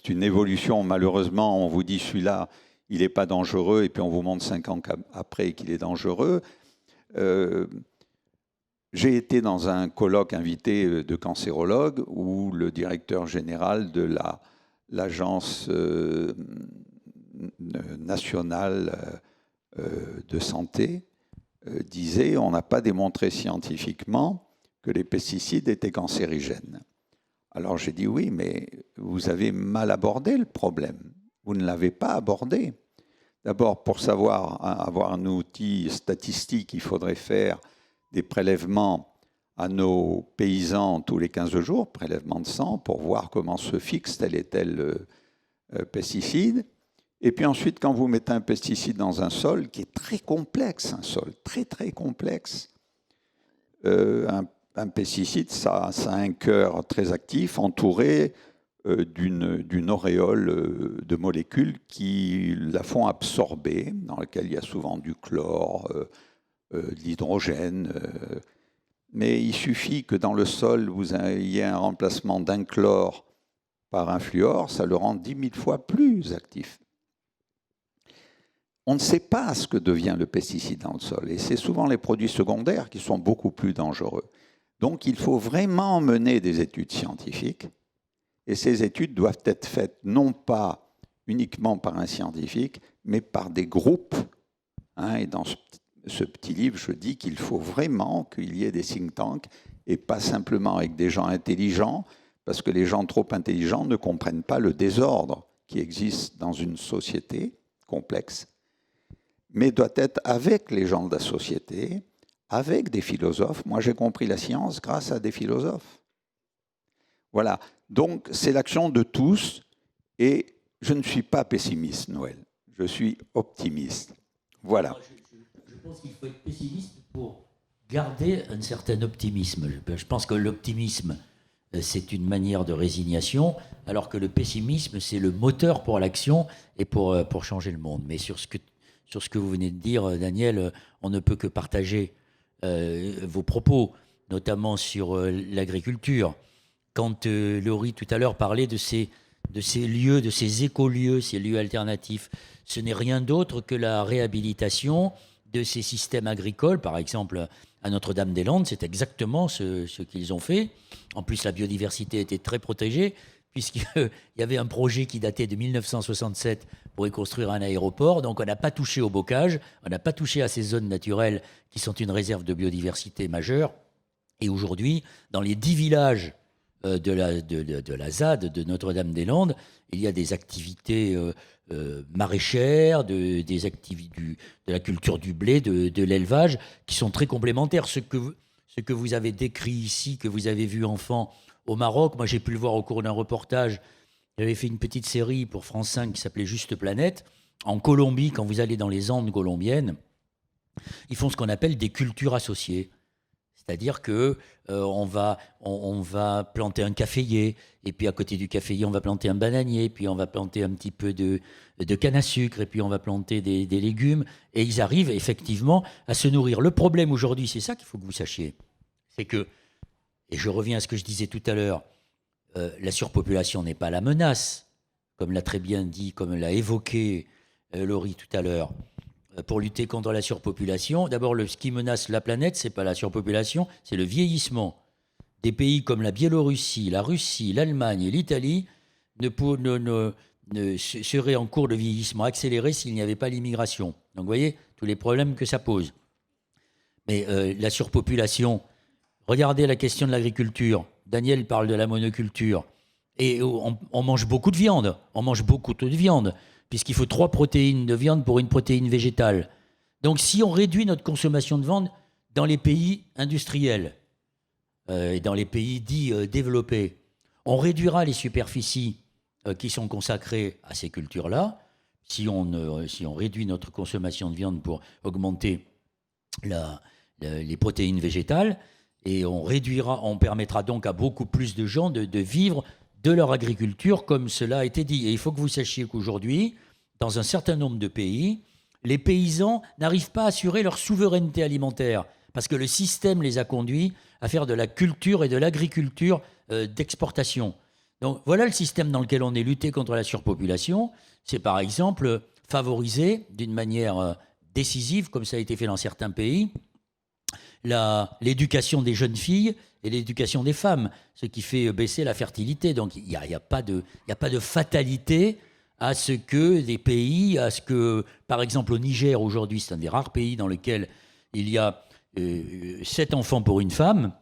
une évolution. Malheureusement, on vous dit celui-là, il n'est pas dangereux, et puis on vous montre 5 ans après qu'il est dangereux. J'ai été dans un colloque invité de cancérologues où le directeur général de l'Agence nationale de santé disait on n'a pas démontré scientifiquement que les pesticides étaient cancérigènes. Alors j'ai dit oui, mais vous avez mal abordé le problème. Vous ne l'avez pas abordé. D'abord, pour savoir avoir un outil statistique, il faudrait faire des prélèvements à nos paysans tous les 15 jours, prélèvement de sang, pour voir comment se fixe tel et tel pesticide. Et puis ensuite, quand vous mettez un pesticide dans un sol, qui est très complexe, un sol très très complexe, un pesticide, ça a un cœur très actif, entouré d'une auréole de molécules qui la font absorber, dans laquelle il y a souvent du chlore, de l'hydrogène. Mais il suffit que dans le sol, vous ayez un remplacement d'un chlore par un fluor, ça le rend 10 000 fois plus actif. On ne sait pas ce que devient le pesticide dans le sol. Et c'est souvent les produits secondaires qui sont beaucoup plus dangereux. Donc il faut vraiment mener des études scientifiques. Et ces études doivent être faites non pas uniquement par un scientifique, mais par des groupes. Et dans ce petit livre, je dis qu'il faut vraiment qu'il y ait des think tanks et pas simplement avec des gens intelligents, parce que les gens trop intelligents ne comprennent pas le désordre qui existe dans une société complexe, mais doit être avec les gens de la société, avec des philosophes. Moi, j'ai compris la science grâce à des philosophes. Voilà. Donc, c'est l'action de tous, et je ne suis pas pessimiste, Noël. Je suis optimiste. Voilà. Je pense qu'il faut être pessimiste pour garder un certain optimisme. Je pense que l'optimisme, c'est une manière de résignation, alors que le pessimisme, c'est le moteur pour l'action et pour changer le monde. Mais sur ce que vous venez de dire, Daniel, on ne peut que partager vos propos, notamment sur l'agriculture. Quand Laurie, tout à l'heure, parlait de ces de ces lieux, de ces écolieux, ces lieux alternatifs, ce n'est rien d'autre que la réhabilitation de ces systèmes agricoles. Par exemple, à Notre-Dame-des-Landes, c'est exactement ce qu'ils ont fait. En plus, la biodiversité était très protégée, puisqu'il y avait un projet qui datait de 1967 pour y construire un aéroport. Donc on n'a pas touché au bocage, on n'a pas touché à ces zones naturelles qui sont une réserve de biodiversité majeure. Et aujourd'hui, dans les 10 villages de la ZAD, de Notre-Dame-des-Landes, il y a des activités maraîchères, de la culture du blé, de l'élevage, qui sont très complémentaires. Ce que vous avez décrit ici, que vous avez vu enfant au Maroc, moi j'ai pu le voir au cours d'un reportage. J'avais fait une petite série pour France 5 qui s'appelait Juste Planète. En Colombie, quand vous allez dans les Andes colombiennes, ils font ce qu'on appelle des cultures associées. C'est-à-dire que on va planter un caféier, et puis à côté du caféier, on va planter un bananier, puis on va planter un petit peu de canne à sucre, et puis on va planter des légumes, et ils arrivent effectivement à se nourrir. Le problème aujourd'hui, c'est ça qu'il faut que vous sachiez, c'est que, et je reviens à ce que je disais tout à l'heure, la surpopulation n'est pas la menace, comme l'a très bien dit, comme l'a évoqué Laurie tout à l'heure. Pour lutter contre la surpopulation, d'abord, ce qui menace la planète, c'est pas la surpopulation, c'est le vieillissement. Des pays comme la Biélorussie, la Russie, l'Allemagne et l'Italie seraient en cours de vieillissement accéléré s'il n'y avait pas l'immigration. Donc, vous voyez, tous les problèmes que ça pose. Mais la surpopulation, regardez la question de l'agriculture. Daniel parle de la monoculture. Et on mange beaucoup de viande. On mange beaucoup de viande, puisqu'il faut 3 protéines de viande pour une protéine végétale. Donc si on réduit notre consommation de viande dans les pays industriels et dans les pays dits développés, on réduira les superficies qui sont consacrées à ces cultures-là. Si on réduit notre consommation de viande pour augmenter les protéines végétales, et on permettra donc à beaucoup plus de gens de vivre de leur agriculture, comme cela a été dit. Et il faut que vous sachiez qu'aujourd'hui, dans un certain nombre de pays, les paysans n'arrivent pas à assurer leur souveraineté alimentaire, parce que le système les a conduits à faire de la culture et de l'agriculture d'exportation. Donc voilà le système dans lequel on est, lutter contre la surpopulation. C'est par exemple favoriser d'une manière décisive, comme ça a été fait dans certains pays, l'éducation des jeunes filles et l'éducation des femmes, ce qui fait baisser la fertilité. Donc il n'y a pas de fatalité à ce que des pays, par exemple au Niger aujourd'hui, c'est un des rares pays dans lequel il y a 7 enfants pour une femme,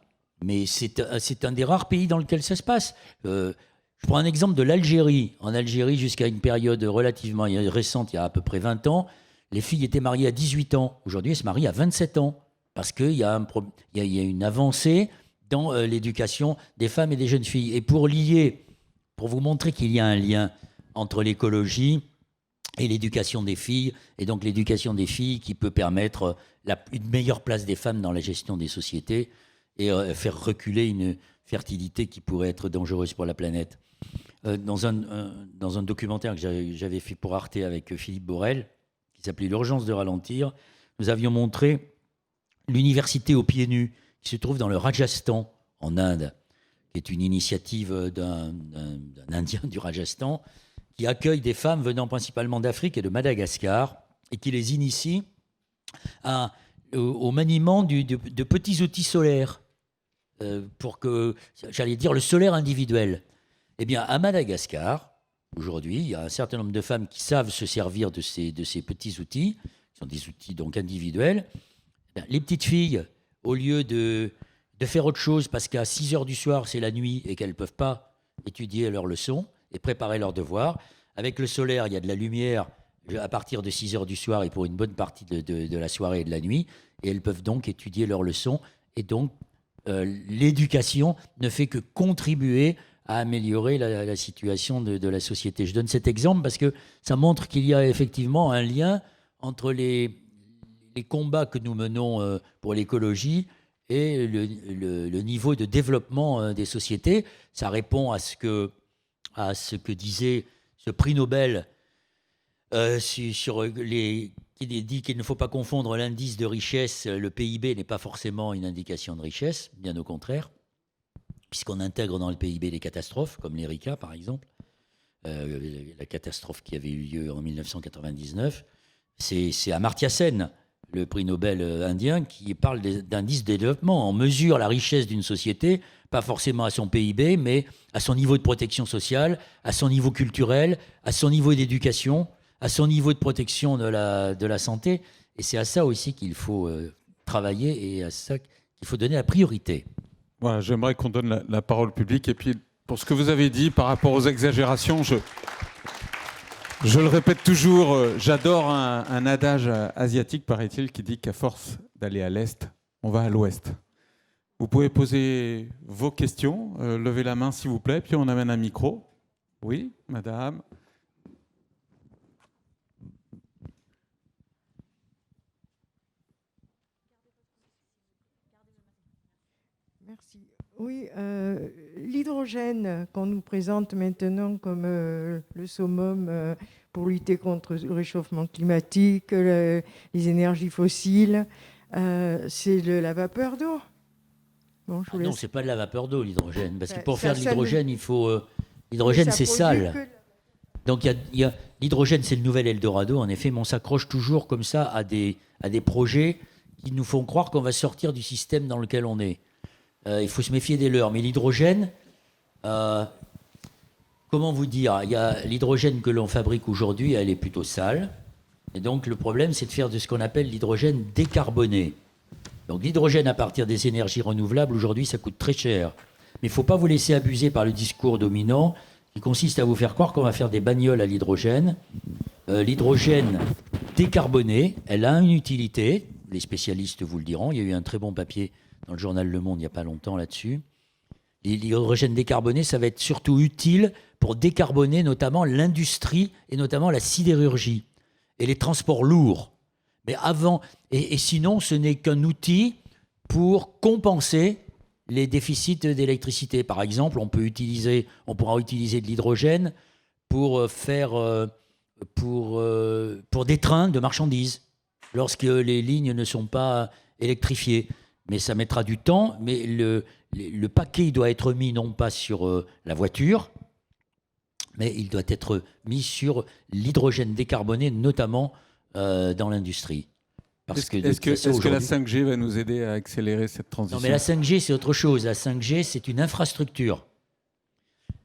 mais c'est un des rares pays dans lequel ça se passe. Je prends un exemple de l'Algérie. En Algérie, jusqu'à une période relativement récente, il y a à peu près 20 ans, les filles étaient mariées à 18 ans. Aujourd'hui, elles se marient à 27 ans, parce qu'il y a une avancée dans l'éducation des femmes et des jeunes filles. Et pour vous montrer qu'il y a un lien entre l'écologie et l'éducation des filles, et donc l'éducation des filles qui peut permettre une meilleure place des femmes dans la gestion des sociétés et faire reculer une fertilité qui pourrait être dangereuse pour la planète. Dans un documentaire que j'avais fait pour Arte avec Philippe Borel, qui s'appelait « L'urgence de ralentir », nous avions montré l'université aux pieds nus, qui se trouve dans le Rajasthan, en Inde, qui est une initiative d'un Indien du Rajasthan, qui accueille des femmes venant principalement d'Afrique et de Madagascar, et qui les initie au maniement de petits outils solaires, pour que, j'allais dire, le solaire individuel. Eh bien, à Madagascar, aujourd'hui, il y a un certain nombre de femmes qui savent se servir de ces petits outils, qui sont des outils donc individuels. Les petites filles, au lieu de faire autre chose, parce qu'à 6 heures du soir, c'est la nuit, et qu'elles ne peuvent pas étudier leurs leçons et préparer leurs devoirs, avec le solaire, il y a de la lumière à partir de 6 heures du soir et pour une bonne partie de la soirée et de la nuit, et elles peuvent donc étudier leurs leçons. Et donc, l'éducation ne fait que contribuer à améliorer la situation de la société. Je donne cet exemple parce que ça montre qu'il y a effectivement un lien entre les combats que nous menons pour l'écologie et le niveau de développement des sociétés. Ça répond à ce que disait ce prix Nobel qui dit qu'il ne faut pas confondre l'indice de richesse. Le PIB n'est pas forcément une indication de richesse, bien au contraire, puisqu'on intègre dans le PIB des catastrophes, comme l'Erika par exemple. la catastrophe qui avait eu lieu en 1999. C'est Amartya Sen, le prix Nobel indien, qui parle d'indice de développement. On mesure la richesse d'une société, pas forcément à son PIB, mais à son niveau de protection sociale, à son niveau culturel, à son niveau d'éducation, à son niveau de protection de la santé. Et c'est à ça aussi qu'il faut travailler et à ça qu'il faut donner la priorité. Voilà, j'aimerais qu'on donne la parole au public. Et puis, pour ce que vous avez dit par rapport aux exagérations, je le répète toujours, j'adore un adage asiatique, paraît-il, qui dit qu'à force d'aller à l'Est, on va à l'Ouest. Vous pouvez poser vos questions, levez la main s'il vous plaît, puis on amène un micro. Oui, madame. Merci. Oui, l'hydrogène qu'on nous présente maintenant comme le summum pour lutter contre le réchauffement climatique, les énergies fossiles, c'est de la vapeur d'eau. Bon, Non, c'est pas de la vapeur d'eau, l'hydrogène. Parce que pour ça, faire de l'hydrogène, il faut... l'hydrogène, c'est produit sale. Donc l'hydrogène, c'est le nouvel Eldorado, en effet, mais on s'accroche toujours comme ça à des projets qui nous font croire qu'on va sortir du système dans lequel on est. Il faut se méfier des leurs. Mais l'hydrogène, comment vous dire, il y a l'hydrogène que l'on fabrique aujourd'hui, elle est plutôt sale. Et donc le problème, c'est de faire de ce qu'on appelle l'hydrogène décarboné. Donc l'hydrogène à partir des énergies renouvelables, aujourd'hui, ça coûte très cher. Mais il ne faut pas vous laisser abuser par le discours dominant qui consiste à vous faire croire qu'on va faire des bagnoles à l'hydrogène. L'hydrogène décarboné, elle a une utilité. Les spécialistes vous le diront. Il y a eu un très bon papier dans le journal Le Monde il n'y a pas longtemps là-dessus. L'hydrogène décarboné, ça va être surtout utile pour décarboner notamment l'industrie et notamment la sidérurgie et les transports lourds. Mais avant, et sinon, ce n'est qu'un outil pour compenser les déficits d'électricité. Par exemple, on pourra utiliser de l'hydrogène pour des trains de marchandises lorsque les lignes ne sont pas électrifiées. Mais ça mettra du temps. Mais le paquet doit être mis non pas sur la voiture, mais il doit être mis sur l'hydrogène décarboné, notamment dans l'industrie. Est-ce que la 5G va nous aider à accélérer cette transition ? Non, mais la 5G, c'est autre chose. La 5G, c'est une infrastructure.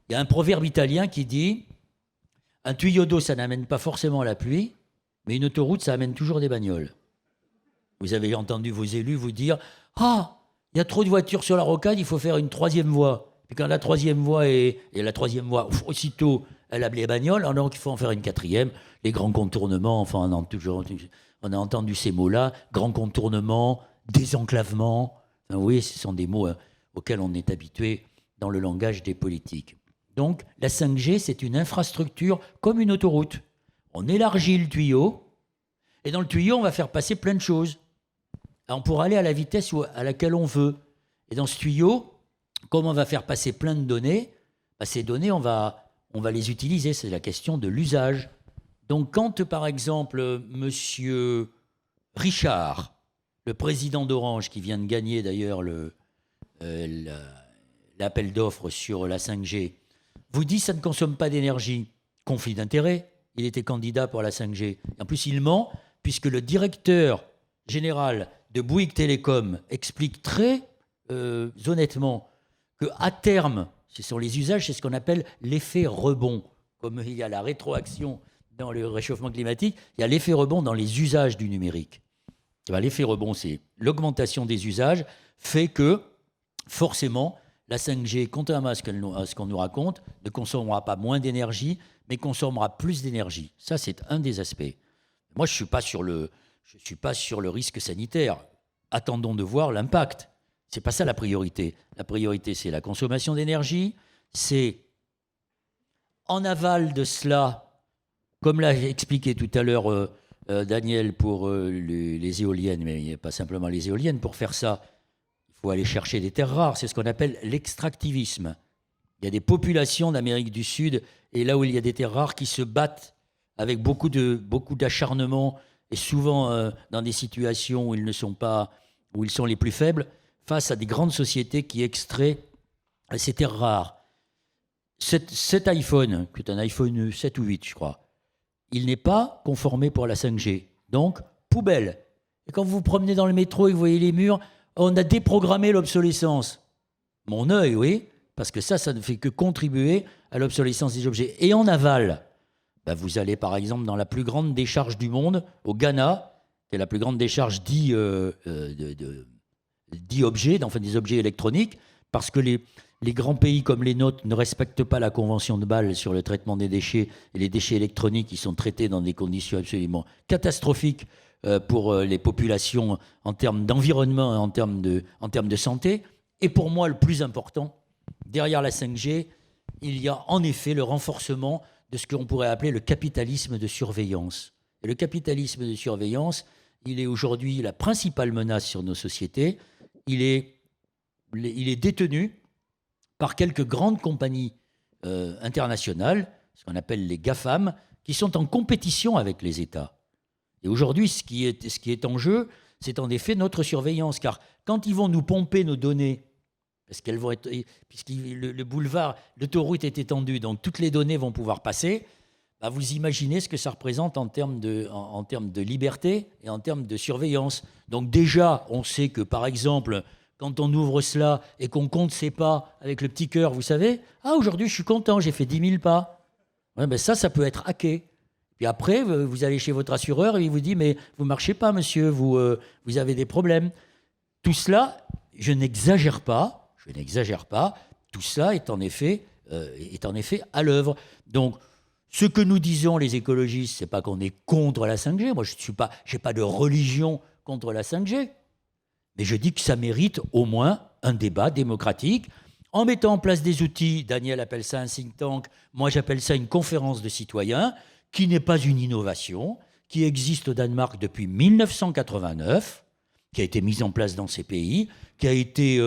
Il y a un proverbe italien qui dit « Un tuyau d'eau, ça n'amène pas forcément la pluie, mais une autoroute, ça amène toujours des bagnoles. » Vous avez entendu vos élus vous dire « Ah, il y a trop de voitures sur la rocade, il faut faire une troisième voie. » Puis quand la troisième voie aussitôt, elle a les bagnoles, alors il faut en faire une quatrième. Les grands contournements, enfin, on a entendu ces mots-là, grand contournement, désenclavement. Enfin, oui, ce sont des mots auxquels on est habitué dans le langage des politiques. Donc, la 5G, c'est une infrastructure comme une autoroute. On élargit le tuyau, et dans le tuyau, on va faire passer plein de choses. Alors, on pourra aller à la vitesse à laquelle on veut. Et dans ce tuyau, comme on va faire passer plein de données, ces données, on va les utiliser. C'est la question de l'usage. Donc, quand, par exemple, monsieur Richard, le président d'Orange, qui vient de gagner d'ailleurs l'appel d'offres sur la 5G, vous dit que ça ne consomme pas d'énergie. Conflit d'intérêts, il était candidat pour la 5G. En plus, il ment, puisque le directeur général de Bouygues Télécom explique très honnêtement qu'à terme, ce sont les usages, c'est ce qu'on appelle l'effet rebond. Comme il y a la rétroaction dans le réchauffement climatique, il y a l'effet rebond dans les usages du numérique. L'effet rebond, c'est l'augmentation des usages, fait que, forcément, la 5G, contrairement à ce qu'on nous raconte, ne consommera pas moins d'énergie, mais consommera plus d'énergie. Ça, c'est un des aspects. Moi, je ne suis pas sur le risque sanitaire. Attendons de voir l'impact. Ce n'est pas ça la priorité. La priorité, c'est la consommation d'énergie, c'est en aval de cela, comme l'a expliqué tout à l'heure Daniel pour les éoliennes, mais pas simplement les éoliennes, pour faire ça, il faut aller chercher des terres rares. C'est ce qu'on appelle l'extractivisme. Il y a des populations d'Amérique du Sud, et là où il y a des terres rares, qui se battent avec beaucoup d'acharnement, et souvent dans des situations où ils sont les plus faibles, face à des grandes sociétés qui extraient ces terres rares. cet iPhone, qui est un iPhone 7 ou 8, je crois, il n'est pas conformé pour la 5G. Donc, poubelle. Et quand vous vous promenez dans le métro et que vous voyez les murs, on a déprogrammé l'obsolescence. Mon œil, oui, parce que ça ne fait que contribuer à l'obsolescence des objets. Et en aval, vous allez par exemple dans la plus grande décharge du monde, au Ghana, qui est la plus grande décharge dits objets, enfin des objets électroniques, parce que les grands pays comme les nôtres ne respectent pas la Convention de Bâle sur le traitement des déchets, et les déchets électroniques qui sont traités dans des conditions absolument catastrophiques pour les populations en termes d'environnement et en termes de santé. Et pour moi, le plus important, derrière la 5G, il y a en effet le renforcement de ce qu'on pourrait appeler le capitalisme de surveillance. Et le capitalisme de surveillance, il est aujourd'hui la principale menace sur nos sociétés. Il est détenu par quelques grandes compagnies internationales, ce qu'on appelle les GAFAM, qui sont en compétition avec les États. Et aujourd'hui, ce qui est en jeu, c'est en effet notre surveillance. Car quand ils vont nous pomper nos données, parce qu'elles vont être, puisque le boulevard, l'autoroute est étendue, donc toutes les données vont pouvoir passer, vous imaginez ce que ça représente en termes de liberté et en termes de surveillance. Donc déjà, on sait que, par exemple, quand on ouvre cela et qu'on compte ses pas avec le petit cœur, vous savez, aujourd'hui, je suis content, j'ai fait 10 000 pas. Ouais, ça peut être hacké. Puis après, vous allez chez votre assureur et il vous dit, mais vous ne marchez pas, monsieur, vous avez des problèmes. Tout cela, je n'exagère pas. Tout ça est en effet à l'œuvre. Donc, ce que nous disons les écologistes, c'est pas qu'on est contre la 5G. Moi, je n'ai pas de religion contre la 5G. Mais je dis que ça mérite au moins un débat démocratique en mettant en place des outils. Daniel appelle ça un think tank. Moi, j'appelle ça une conférence de citoyens qui n'est pas une innovation, qui existe au Danemark depuis 1989, qui a été mise en place dans ces pays, qui a été...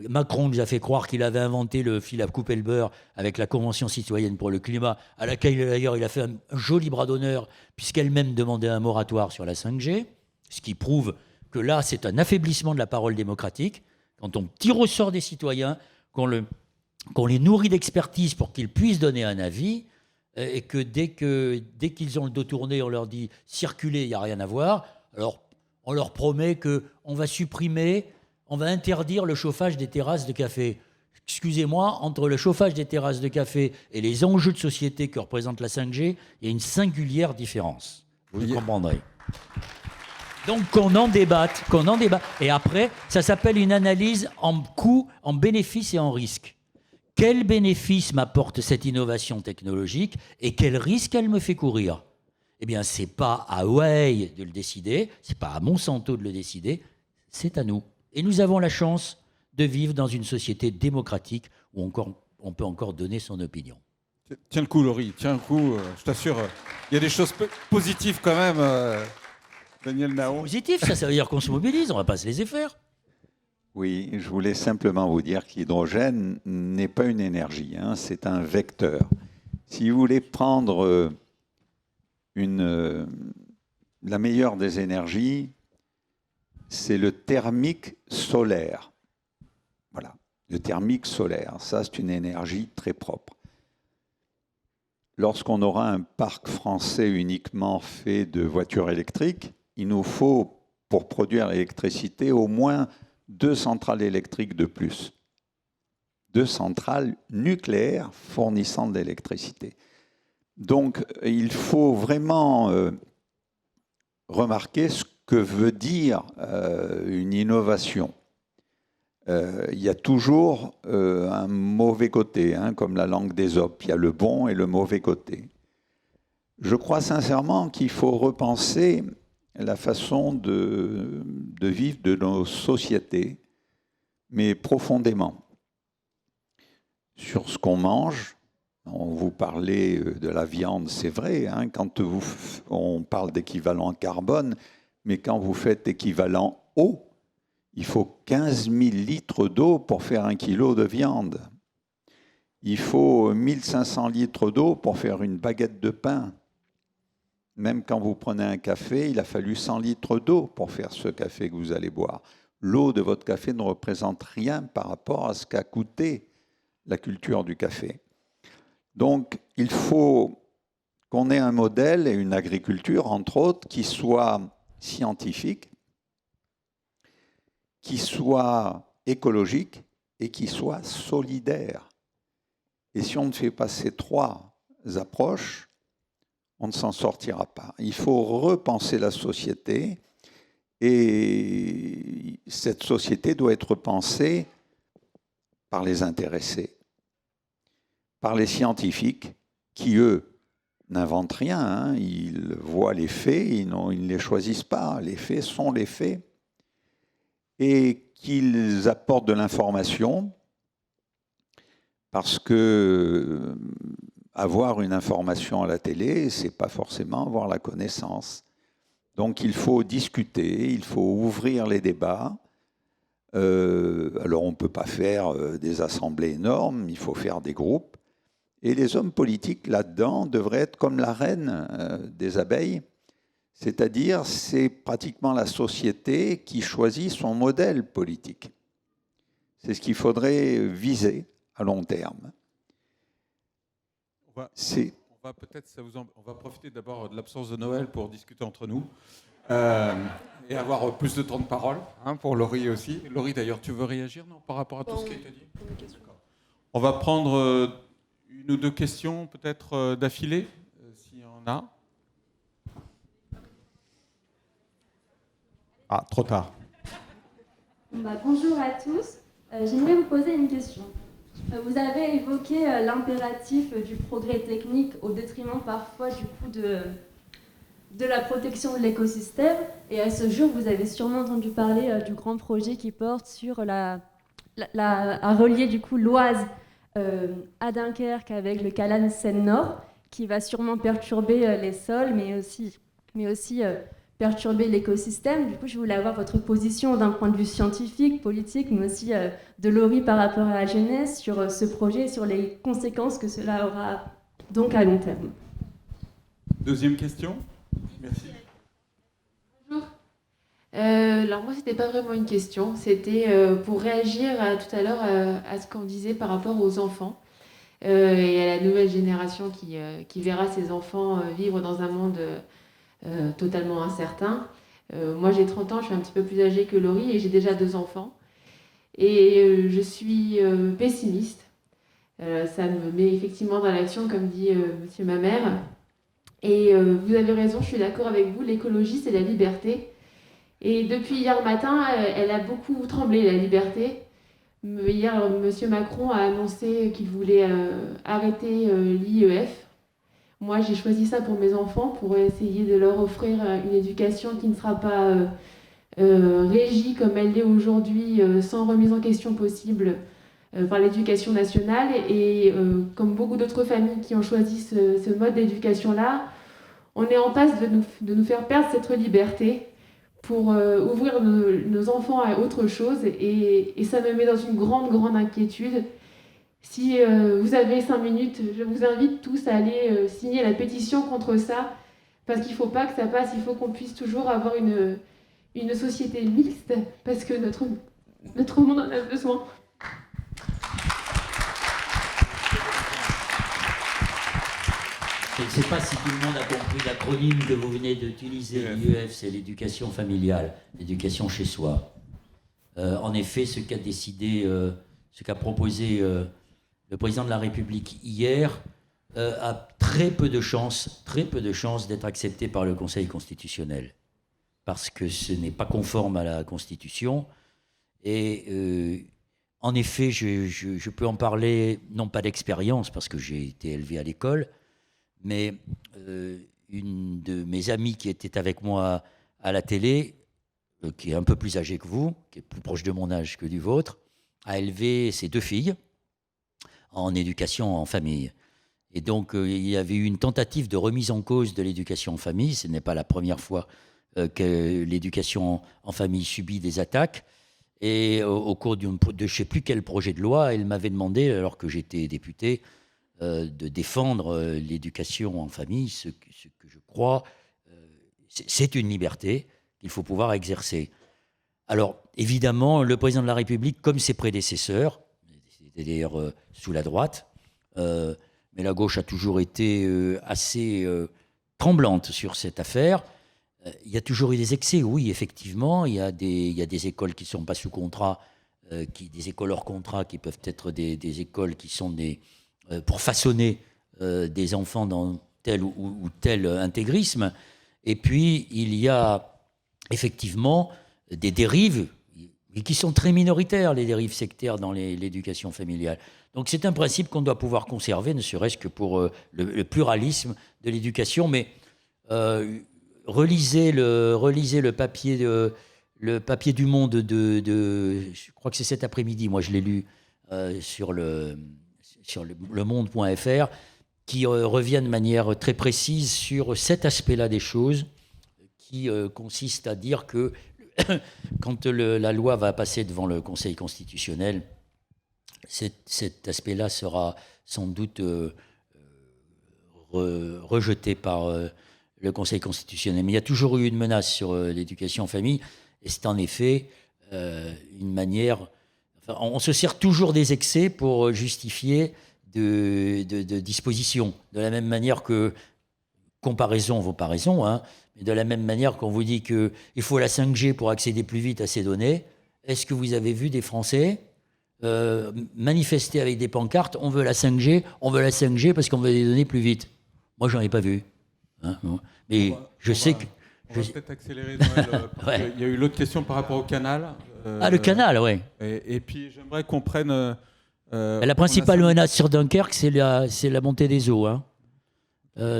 Macron nous a fait croire qu'il avait inventé le fil à couper le beurre avec la Convention citoyenne pour le climat, à laquelle d'ailleurs il a fait un joli bras d'honneur, puisqu'elle-même demandait un moratoire sur la 5G, ce qui prouve que là, c'est un affaiblissement de la parole démocratique. Quand on tire au sort des citoyens, qu'on les nourrit d'expertise pour qu'ils puissent donner un avis, et que dès qu'ils ont le dos tourné, on leur dit « circulez, il n'y a rien à voir », alors on leur promet qu'on va supprimer... On va interdire le chauffage des terrasses de café. Excusez-moi, entre le chauffage des terrasses de café et les enjeux de société que représente la 5G, il y a une singulière différence. Vous le comprendrez. Donc qu'on en débatte. Et après, ça s'appelle une analyse en coût, en bénéfice et en risque. Quel bénéfice m'apporte cette innovation technologique et quel risque elle me fait courir ? Eh bien, ce n'est pas à Huawei de le décider, ce n'est pas à Monsanto de le décider, c'est à nous. Et nous avons la chance de vivre dans une société démocratique où on peut encore donner son opinion. Tiens le coup, Laurie, tiens le coup. Je t'assure, il y a des choses positives quand même, Daniel Nahon. Positif, ça veut dire qu'on se mobilise, on ne va pas se laisser faire. Oui, je voulais simplement vous dire que l'hydrogène n'est pas une énergie, c'est un vecteur. Si vous voulez prendre la meilleure des énergies, c'est le thermique solaire. Voilà, le thermique solaire, ça c'est une énergie très propre. Lorsqu'on aura un parc français uniquement fait de voitures électriques, il nous faut, pour produire l'électricité, au moins 2 centrales électriques de plus. 2 centrales nucléaires fournissant de l'électricité. Donc, il faut vraiment remarquer ce que veut dire une innovation. Il y a toujours un mauvais côté, comme la langue d'Ésope. Il y a le bon et le mauvais côté. Je crois sincèrement qu'il faut repenser la façon de vivre de nos sociétés, mais profondément. Sur ce qu'on mange, on vous parlait de la viande, c'est vrai, quand on parle d'équivalent carbone, mais quand vous faites équivalent eau, il faut 15 000 litres d'eau pour faire 1 kilo de viande. Il faut 1500 litres d'eau pour faire une baguette de pain. Même quand vous prenez un café, il a fallu 100 litres d'eau pour faire ce café que vous allez boire. L'eau de votre café ne représente rien par rapport à ce qu'a coûté la culture du café. Donc, il faut qu'on ait un modèle et une agriculture, entre autres, qui soit scientifique, qui soit écologique et qui soit solidaire. Et si on ne fait pas ces trois approches, on ne s'en sortira pas. Il faut repenser la société et cette société doit être pensée par les intéressés, par les scientifiques qui, eux, n'inventent rien. Hein. Ils voient les faits, ils ne les choisissent pas. Les faits sont les faits. Et qu'ils apportent de l'information parce que avoir une information à la télé, ce n'est pas forcément avoir la connaissance. Donc il faut discuter, il faut ouvrir les débats. Alors on ne peut pas faire des assemblées énormes, il faut faire des groupes. Et les hommes politiques là-dedans devraient être comme la reine des abeilles, c'est-à-dire c'est pratiquement la société qui choisit son modèle politique. C'est ce qu'il faudrait viser à long terme. On va profiter d'abord de l'absence de Noël pour discuter entre nous et avoir plus de temps de parole, hein, pour Laurie aussi. Laurie, d'ailleurs, tu veux réagir par rapport à tout ce qui a été dit ? On va prendre une ou deux questions peut-être d'affilée, s'il y en a. Ah, trop tard. Bonjour à tous. J'aimerais vous poser une question. Vous avez évoqué l'impératif du progrès technique au détriment parfois du coup de la protection de l'écosystème. Et à ce jour, vous avez sûrement entendu parler du grand projet qui porte sur à relier du coup l'Oise à Dunkerque avec le canal Seine-Nord, qui va sûrement perturber les sols, mais aussi perturber l'écosystème. Du coup, je voulais avoir votre position d'un point de vue scientifique, politique, mais aussi de Laurie par rapport à la jeunesse sur ce projet et sur les conséquences que cela aura donc à long terme. Deuxième question. Merci. Bonjour. Alors moi, c'était pas vraiment une question, c'était pour réagir tout à l'heure à ce qu'on disait par rapport aux enfants et à la nouvelle génération qui verra ses enfants vivre dans un monde totalement incertain. Moi, j'ai 30 ans, je suis un petit peu plus âgée que Laurie et j'ai déjà 2 enfants. Et je suis pessimiste. Ça me met effectivement dans l'action, comme dit monsieur ma mère. Et vous avez raison, je suis d'accord avec vous, l'écologie, c'est la liberté. Et depuis hier matin, elle a beaucoup tremblé, la liberté. Hier, monsieur Macron a annoncé qu'il voulait arrêter l'IEF. Moi, j'ai choisi ça pour mes enfants, pour essayer de leur offrir une éducation qui ne sera pas régie comme elle l'est aujourd'hui, sans remise en question possible par l'éducation nationale. Et comme beaucoup d'autres familles qui ont choisi ce mode d'éducation-là, on est en passe de nous faire perdre cette liberté pour ouvrir nos enfants à autre chose. Et ça me met dans une grande, grande inquiétude. Si vous avez 5 minutes, je vous invite tous à aller signer la pétition contre ça, parce qu'il ne faut pas que ça passe, il faut qu'on puisse toujours avoir une société mixte, parce que notre monde en a besoin. Je ne sais pas si tout le monde a compris l'acronyme que vous venez d'utiliser. L'IEF, c'est l'éducation familiale, l'éducation chez soi. En effet, ce qu'a décidé, ce qu'a proposé le président de la République hier a très peu de chances d'être accepté par le Conseil constitutionnel, parce que ce n'est pas conforme à la Constitution. Et en effet, je peux en parler, non pas d'expérience, parce que j'ai été élevé à l'école, mais une de mes amies qui était avec moi à la télé, qui est un peu plus âgée que vous, qui est plus proche de mon âge que du vôtre, a élevé ses 2 filles en éducation en famille. Et donc, il y avait eu une tentative de remise en cause de l'éducation en famille. Ce n'est pas la première fois que l'éducation en famille subit des attaques. Et au cours de je ne sais plus quel projet de loi, elle m'avait demandé, alors que j'étais député, de défendre l'éducation en famille, ce que je crois, c'est une liberté qu'il faut pouvoir exercer. Alors, évidemment, le président de la République, comme ses prédécesseurs, c'est-à-dire sous la droite, mais la gauche a toujours été assez tremblante sur cette affaire. Il y a toujours eu des excès, oui, effectivement. Il y a des écoles qui ne sont pas sous contrat, des écoles hors contrat qui peuvent être des écoles qui sont pour façonner des enfants dans tel ou tel intégrisme. Et puis, il y a effectivement des dérives, qui sont très minoritaires, les dérives sectaires dans l'éducation familiale. Donc c'est un principe qu'on doit pouvoir conserver, ne serait-ce que pour le pluralisme de l'éducation. Mais relisez le papier du Monde je crois que c'est cet après-midi, moi je l'ai lu sur le monde.fr, qui revient de manière très précise sur cet aspect-là des choses, qui consiste à dire que quand la loi va passer devant le Conseil constitutionnel, cet aspect-là sera sans doute rejeté par le Conseil constitutionnel. Mais il y a toujours eu une menace sur l'éducation en famille, et c'est en effet une manière... Enfin, on se sert toujours des excès pour justifier de dispositions. De la même manière que, comparaison vaut pas raison, hein, mais de la même manière qu'on vous dit qu'il faut la 5G pour accéder plus vite à ces données, est-ce que vous avez vu des Français manifester avec des pancartes « on veut la 5G parce qu'on veut des données plus vite ». Moi, j'en ai pas vu. Hein, bon. Mais je sais que... On va peut-être accélérer, Noël, ouais. Il y a eu l'autre question par rapport au canal. Le canal, oui. Et puis, j'aimerais qu'on prenne... la principale menace sur Dunkerque, c'est la montée des eaux. Hein.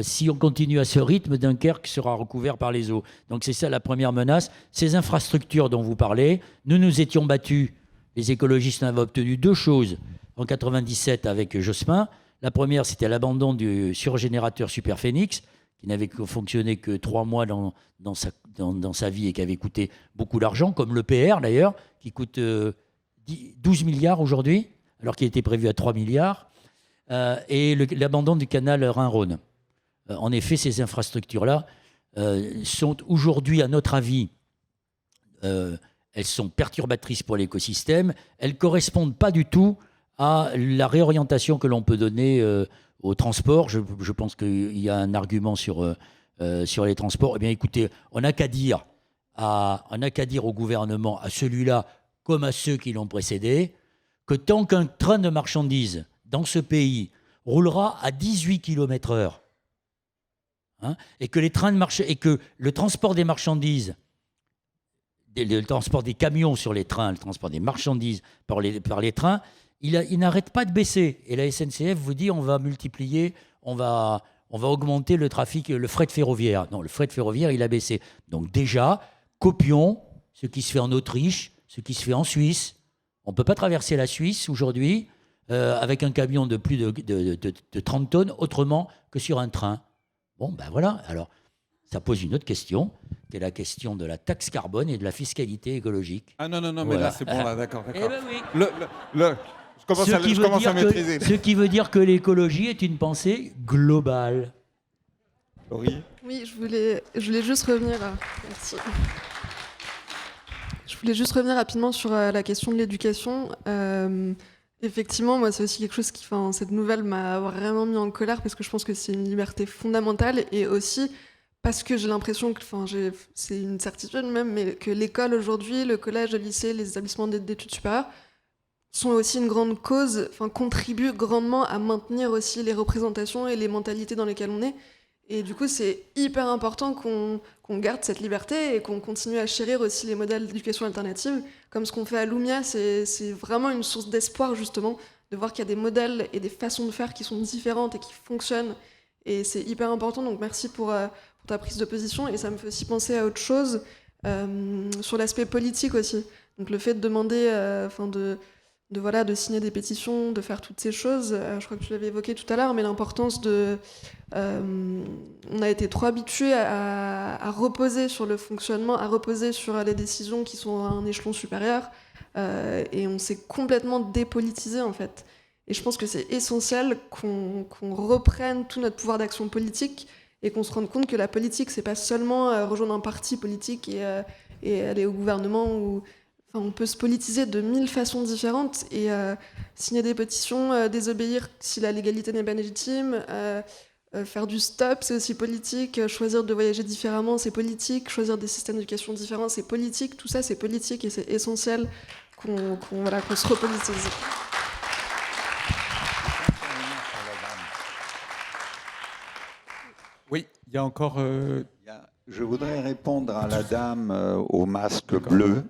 Si on continue à ce rythme, Dunkerque sera recouvert par les eaux. Donc c'est ça la première menace. Ces infrastructures dont vous parlez, nous nous étions battus, les écologistes avaient obtenu 2 choses en 97 avec Jospin. La première, c'était l'abandon du surgénérateur Superphénix, qui n'avait fonctionné que 3 mois dans sa vie et qui avait coûté beaucoup d'argent, comme le PR d'ailleurs, qui coûte 12 milliards aujourd'hui, alors qu'il était prévu à 3 milliards, et l'abandon du canal Rhin-Rhône. En effet, ces infrastructures-là sont aujourd'hui, à notre avis, elles sont perturbatrices pour l'écosystème. Elles ne correspondent pas du tout à la réorientation que l'on peut donner au transport. Je pense qu'il y a un argument sur les transports. Eh bien, écoutez, on n'a qu'à dire au gouvernement, à celui-là comme à ceux qui l'ont précédé, que tant qu'un train de marchandises dans ce pays roulera à 18 km/h, et que le transport des marchandises, le transport des camions sur les trains, le transport des marchandises par les trains, il n'arrête pas de baisser. Et la SNCF vous dit on va multiplier, on va augmenter le trafic, le fret ferroviaire. Non, le fret ferroviaire, il a baissé. Donc déjà, copions ce qui se fait en Autriche, ce qui se fait en Suisse. On ne peut pas traverser la Suisse aujourd'hui avec un camion de plus de 30 tonnes autrement que sur un train. Bon, ben voilà. Alors, ça pose une autre question, qui est la question de la taxe carbone et de la fiscalité écologique. Ah non, voilà. Mais là, c'est bon, là, d'accord. Eh ben oui. Je commence à maîtriser. Ce qui veut dire que l'écologie est une pensée globale. Laurie ? Oui, je voulais juste revenir. Merci. Je voulais juste revenir rapidement sur la question de l'éducation. Effectivement, moi, c'est aussi quelque chose cette nouvelle m'a vraiment mis en colère parce que je pense que c'est une liberté fondamentale et aussi parce que j'ai l'impression que, c'est une certitude même, mais que l'école aujourd'hui, le collège, le lycée, les établissements d'études supérieures sont aussi une grande cause, contribuent grandement à maintenir aussi les représentations et les mentalités dans lesquelles on est. Et du coup, c'est hyper important qu'on garde cette liberté et qu'on continue à chérir aussi les modèles d'éducation alternative. Comme ce qu'on fait à Lumia, c'est vraiment une source d'espoir, justement, de voir qu'il y a des modèles et des façons de faire qui sont différentes et qui fonctionnent. Et c'est hyper important, donc merci pour ta prise de position. Et ça me fait aussi penser à autre chose, sur l'aspect politique aussi. Donc le fait de demander, de signer des pétitions, de faire toutes ces choses, je crois que tu l'avais évoqué tout à l'heure, mais l'importance on a été trop habitués à reposer sur le fonctionnement, à reposer sur les décisions qui sont à un échelon supérieur, et on s'est complètement dépolitisé en fait. Et je pense que c'est essentiel qu'on reprenne tout notre pouvoir d'action politique et qu'on se rende compte que la politique, c'est pas seulement rejoindre un parti politique et aller au gouvernement ou... on peut se politiser de 1000 façons différentes et signer des pétitions, désobéir si la légalité n'est pas légitime, faire du stop, c'est aussi politique, choisir de voyager différemment, c'est politique, choisir des systèmes d'éducation différents, c'est politique, tout ça c'est politique et c'est essentiel qu'on se repolitise. Oui, il y a encore... Je voudrais répondre à la dame au masque bleu.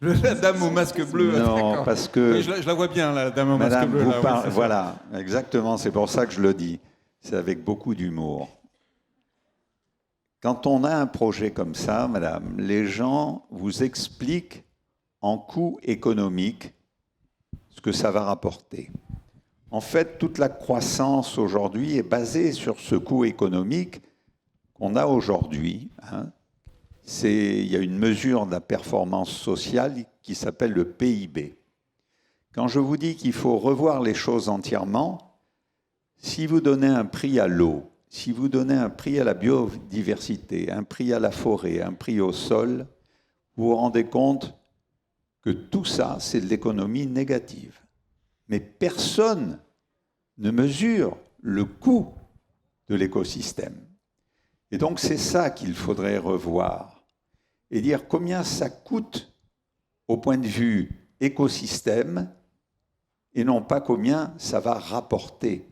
La dame au masque bleu. Non, parce que... Oui, je la vois bien, la dame au Madame, masque bleu. Là, oui, voilà, exactement, c'est pour ça que je le dis. C'est avec beaucoup d'humour. Quand on a un projet comme ça, madame, les gens vous expliquent en coût économique ce que ça va rapporter. En fait, toute la croissance aujourd'hui est basée sur ce coût économique qu'on a aujourd'hui. Il y a une mesure de la performance sociale qui s'appelle le PIB. Quand je vous dis qu'il faut revoir les choses entièrement, si vous donnez un prix à l'eau, si vous donnez un prix à la biodiversité, un prix à la forêt, un prix au sol, vous vous rendez compte que tout ça, c'est de l'économie négative. Mais personne ne mesure le coût de l'écosystème. Et donc c'est ça qu'il faudrait revoir et dire combien ça coûte au point de vue écosystème et non pas combien ça va rapporter.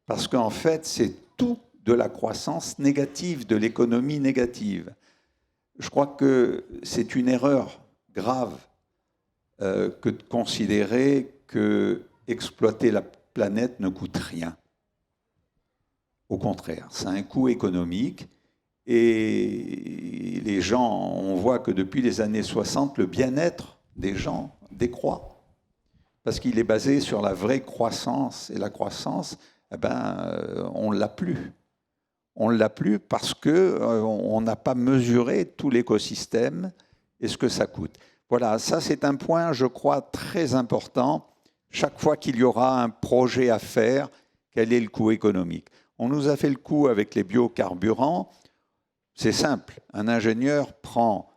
Parce qu'en fait, c'est tout de la croissance négative, de l'économie négative. Je crois que c'est une erreur grave que de considérer que exploiter la planète ne coûte rien. Au contraire, c'est un coût économique et les gens, on voit que depuis les années 60, le bien-être des gens décroît parce qu'il est basé sur la vraie croissance et la croissance, on ne l'a plus. On ne l'a plus parce qu'on n'a pas mesuré tout l'écosystème et ce que ça coûte. Voilà, ça c'est un point, je crois, très important. Chaque fois qu'il y aura un projet à faire, quel est le coût économique? On nous a fait le coup avec les biocarburants. C'est simple. Un ingénieur prend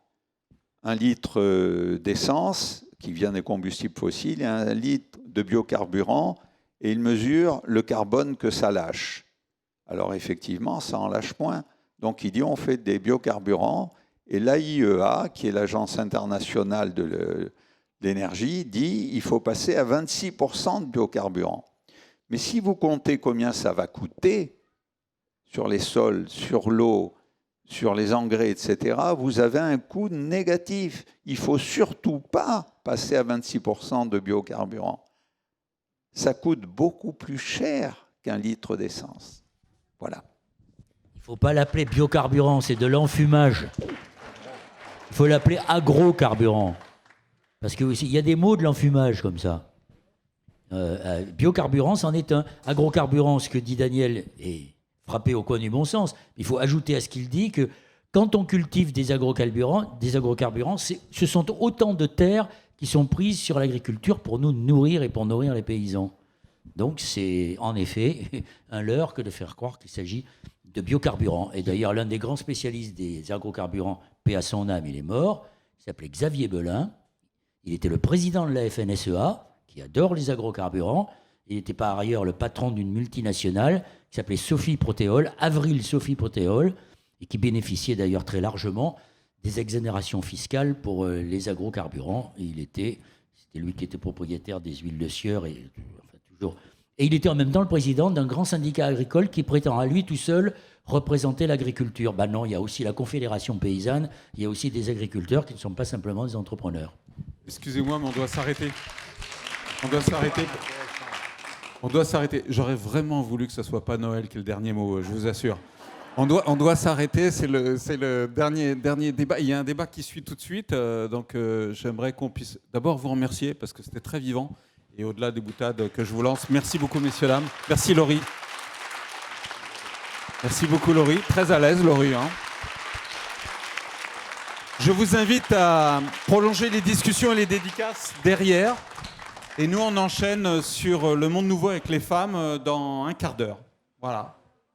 1 litre d'essence qui vient des combustibles fossiles et 1 litre de biocarburant et il mesure le carbone que ça lâche. Alors effectivement, ça en lâche moins. Donc il dit on fait des biocarburants et l'AIEA, qui est l'Agence internationale de l'énergie, dit il faut passer à 26% de biocarburants. Mais si vous comptez combien ça va coûter sur les sols, sur l'eau, sur les engrais, etc., vous avez un coût négatif. Il ne faut surtout pas passer à 26% de biocarburants. Ça coûte beaucoup plus cher qu'1 litre d'essence. Voilà. Il ne faut pas l'appeler biocarburant, c'est de l'enfumage. Il faut l'appeler agrocarburant. Parce qu'il y a des mots de l'enfumage comme ça. Biocarburant, c'en est un. Agrocarburant, ce que dit Daniel est frappé au coin du bon sens. Il faut ajouter à ce qu'il dit que quand on cultive des agrocarburants, ce sont autant de terres qui sont prises sur l'agriculture pour nous nourrir et pour nourrir les paysans. Donc c'est en effet un leurre que de faire croire qu'il s'agit de biocarburants. Et d'ailleurs, l'un des grands spécialistes des agrocarburants, paix à son âme, il est mort, il s'appelait Xavier Belin. Il était le président de la FNSEA, qui adore les agrocarburants. Il était par ailleurs le patron d'une multinationale qui s'appelait Sophie Protéol, Avril Sophie Protéol, et qui bénéficiait d'ailleurs très largement des exonérations fiscales pour les agrocarburants. Et c'était lui qui était propriétaire des huiles de Sieur et toujours. Et il était en même temps le président d'un grand syndicat agricole qui prétend à lui tout seul représenter l'agriculture. Ben non, il y a aussi la Confédération paysanne, il y a aussi des agriculteurs qui ne sont pas simplement des entrepreneurs. Excusez-moi, mais on doit s'arrêter. On doit s'arrêter. J'aurais vraiment voulu que ce ne soit pas Noël qui est le dernier mot, je vous assure. On doit s'arrêter, c'est le dernier débat. Il y a un débat qui suit tout de suite, donc j'aimerais qu'on puisse d'abord vous remercier parce que c'était très vivant. Et au-delà des boutades que je vous lance, merci beaucoup messieurs, dames. Merci Laurie. Merci beaucoup Laurie. Très à l'aise Laurie. Je vous invite à prolonger les discussions et les dédicaces derrière. Et nous, on enchaîne sur Le Monde Nouveau avec les femmes dans un quart d'heure. Voilà.